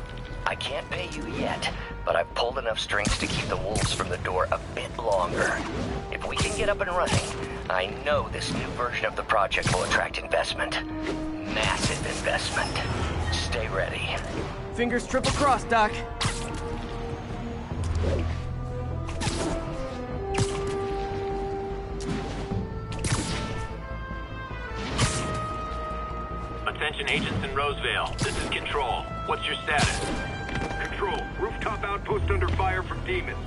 I can't pay you yet, but I've pulled enough strings to keep the wolves from the door a bit longer. If we can get up and running, I know this new version of the project will attract investment. Massive investment. Stay ready. Fingers triple crossed, Doc. attention, agents in Rosevale. This is Control. What's your status? Control, rooftop outpost under fire from demons.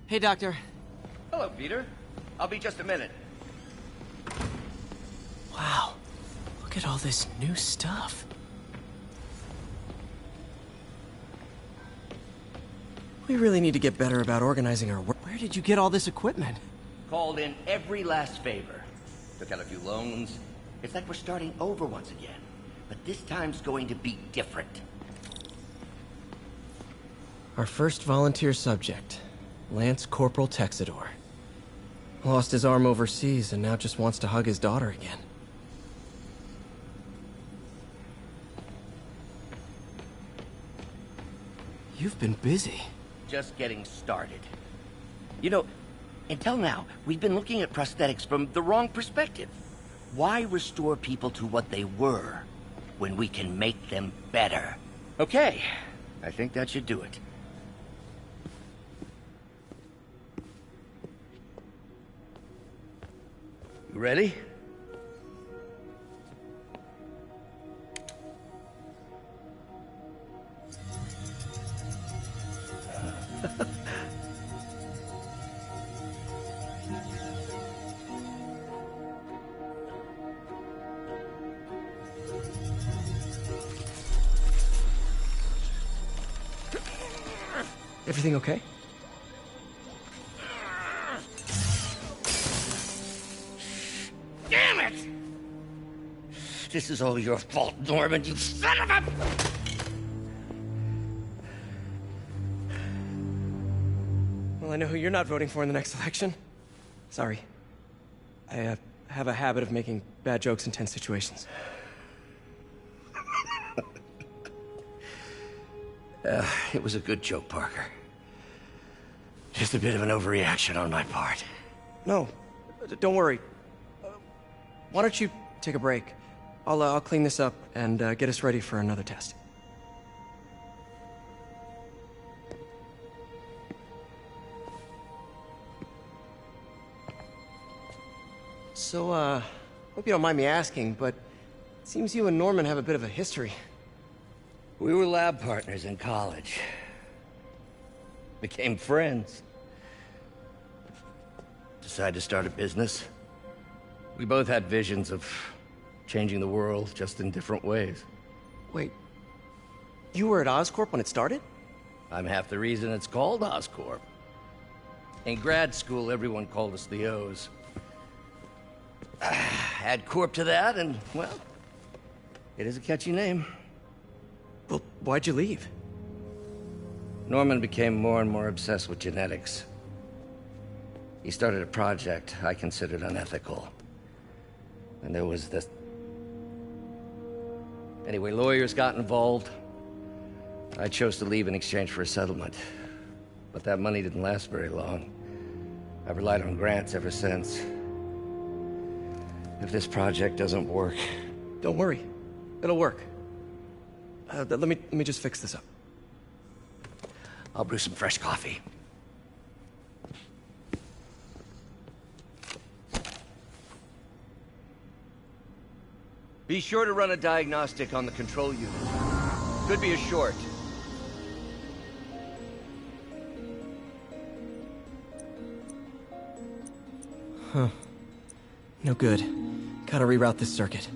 Hey, Doctor. Hello, Peter. I'll be just a minute. Wow. Look at all this new stuff. We really need to get better about organizing our work. Where did you get all this equipment? Called in every last favor. Took out a few loans. It's like we're starting over once again. But this time's going to be different. Our first volunteer subject, Lance Corporal Texador. Lost his arm overseas and now just wants to hug his daughter again. You've been busy. Just getting started. You know, until now, we've been looking at prosthetics from the wrong perspective. Why restore people to what they were when we can make them better? Okay, I think that should do it. You ready? Everything okay? Damn it! This is all your fault, Norman, you son of a... Well, I know who you're not voting for in the next election. Sorry. I have a habit of making bad jokes in tense situations. It was a good joke, Parker. Just a bit of an overreaction on my part. No, don't worry. Why don't you take a break? I'll clean this up and get us ready for another test. So, hope you don't mind me asking, but it seems you and Norman have a bit of a history. We were lab partners in college. Became friends. Decided to start a business. We both had visions of changing the world, just in different ways. Wait, you were at Oscorp when it started? I'm half the reason it's called Oscorp. In grad school, everyone called us the O's. Add Corp to that, and, well, it is a catchy name. Well, why'd you leave? Norman became more and more obsessed with genetics. He started a project I considered unethical. And there was this... Anyway, lawyers got involved. I chose to leave in exchange for a settlement. But that money didn't last very long. I've relied on grants ever since. If this project doesn't work... Don't worry. It'll work. Let me just fix this up. I'll brew some fresh coffee. Be sure to run a diagnostic on the control unit. Could be a short. Huh. No good. Gotta reroute this circuit.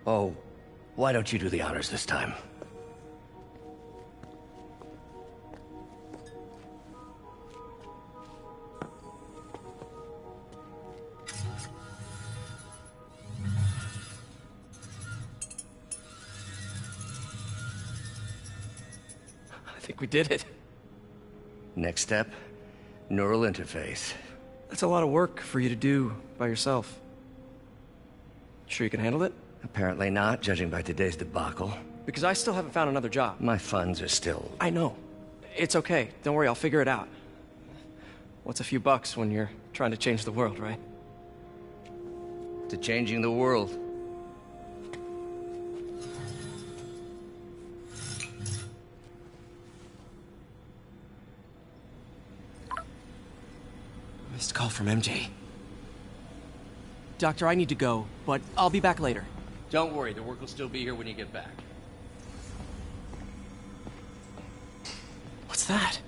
Oh, why don't you do the honors this time? I think we did it. Next step, neural interface. That's a lot of work for you to do by yourself. Sure you can handle it? Apparently not, judging by today's debacle. Because I still haven't found another job. My funds are still... I know. It's okay. Don't worry, I'll figure it out. What's a few bucks when you're trying to change the world, right? To changing the world. Missed call from MJ. Doctor, I need to go, but I'll be back later. Don't worry, the work will still be here when you get back. What's that?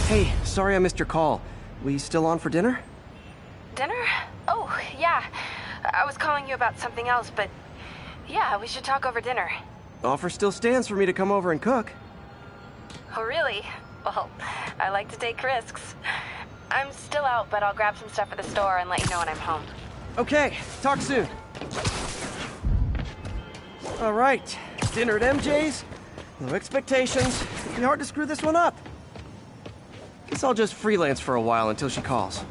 Hey, sorry I missed your call. We still on for dinner? Dinner? Oh, yeah. I was calling you about something else, but yeah, we should talk over dinner. Offer still stands for me to come over and cook. Oh, really? Well, I like to take risks. I'm still out, but I'll grab some stuff at the store and let you know when I'm home. Okay, talk soon. All right, dinner at MJ's. No expectations. It'd be hard to screw this one up. Guess I'll just freelance for a while until she calls.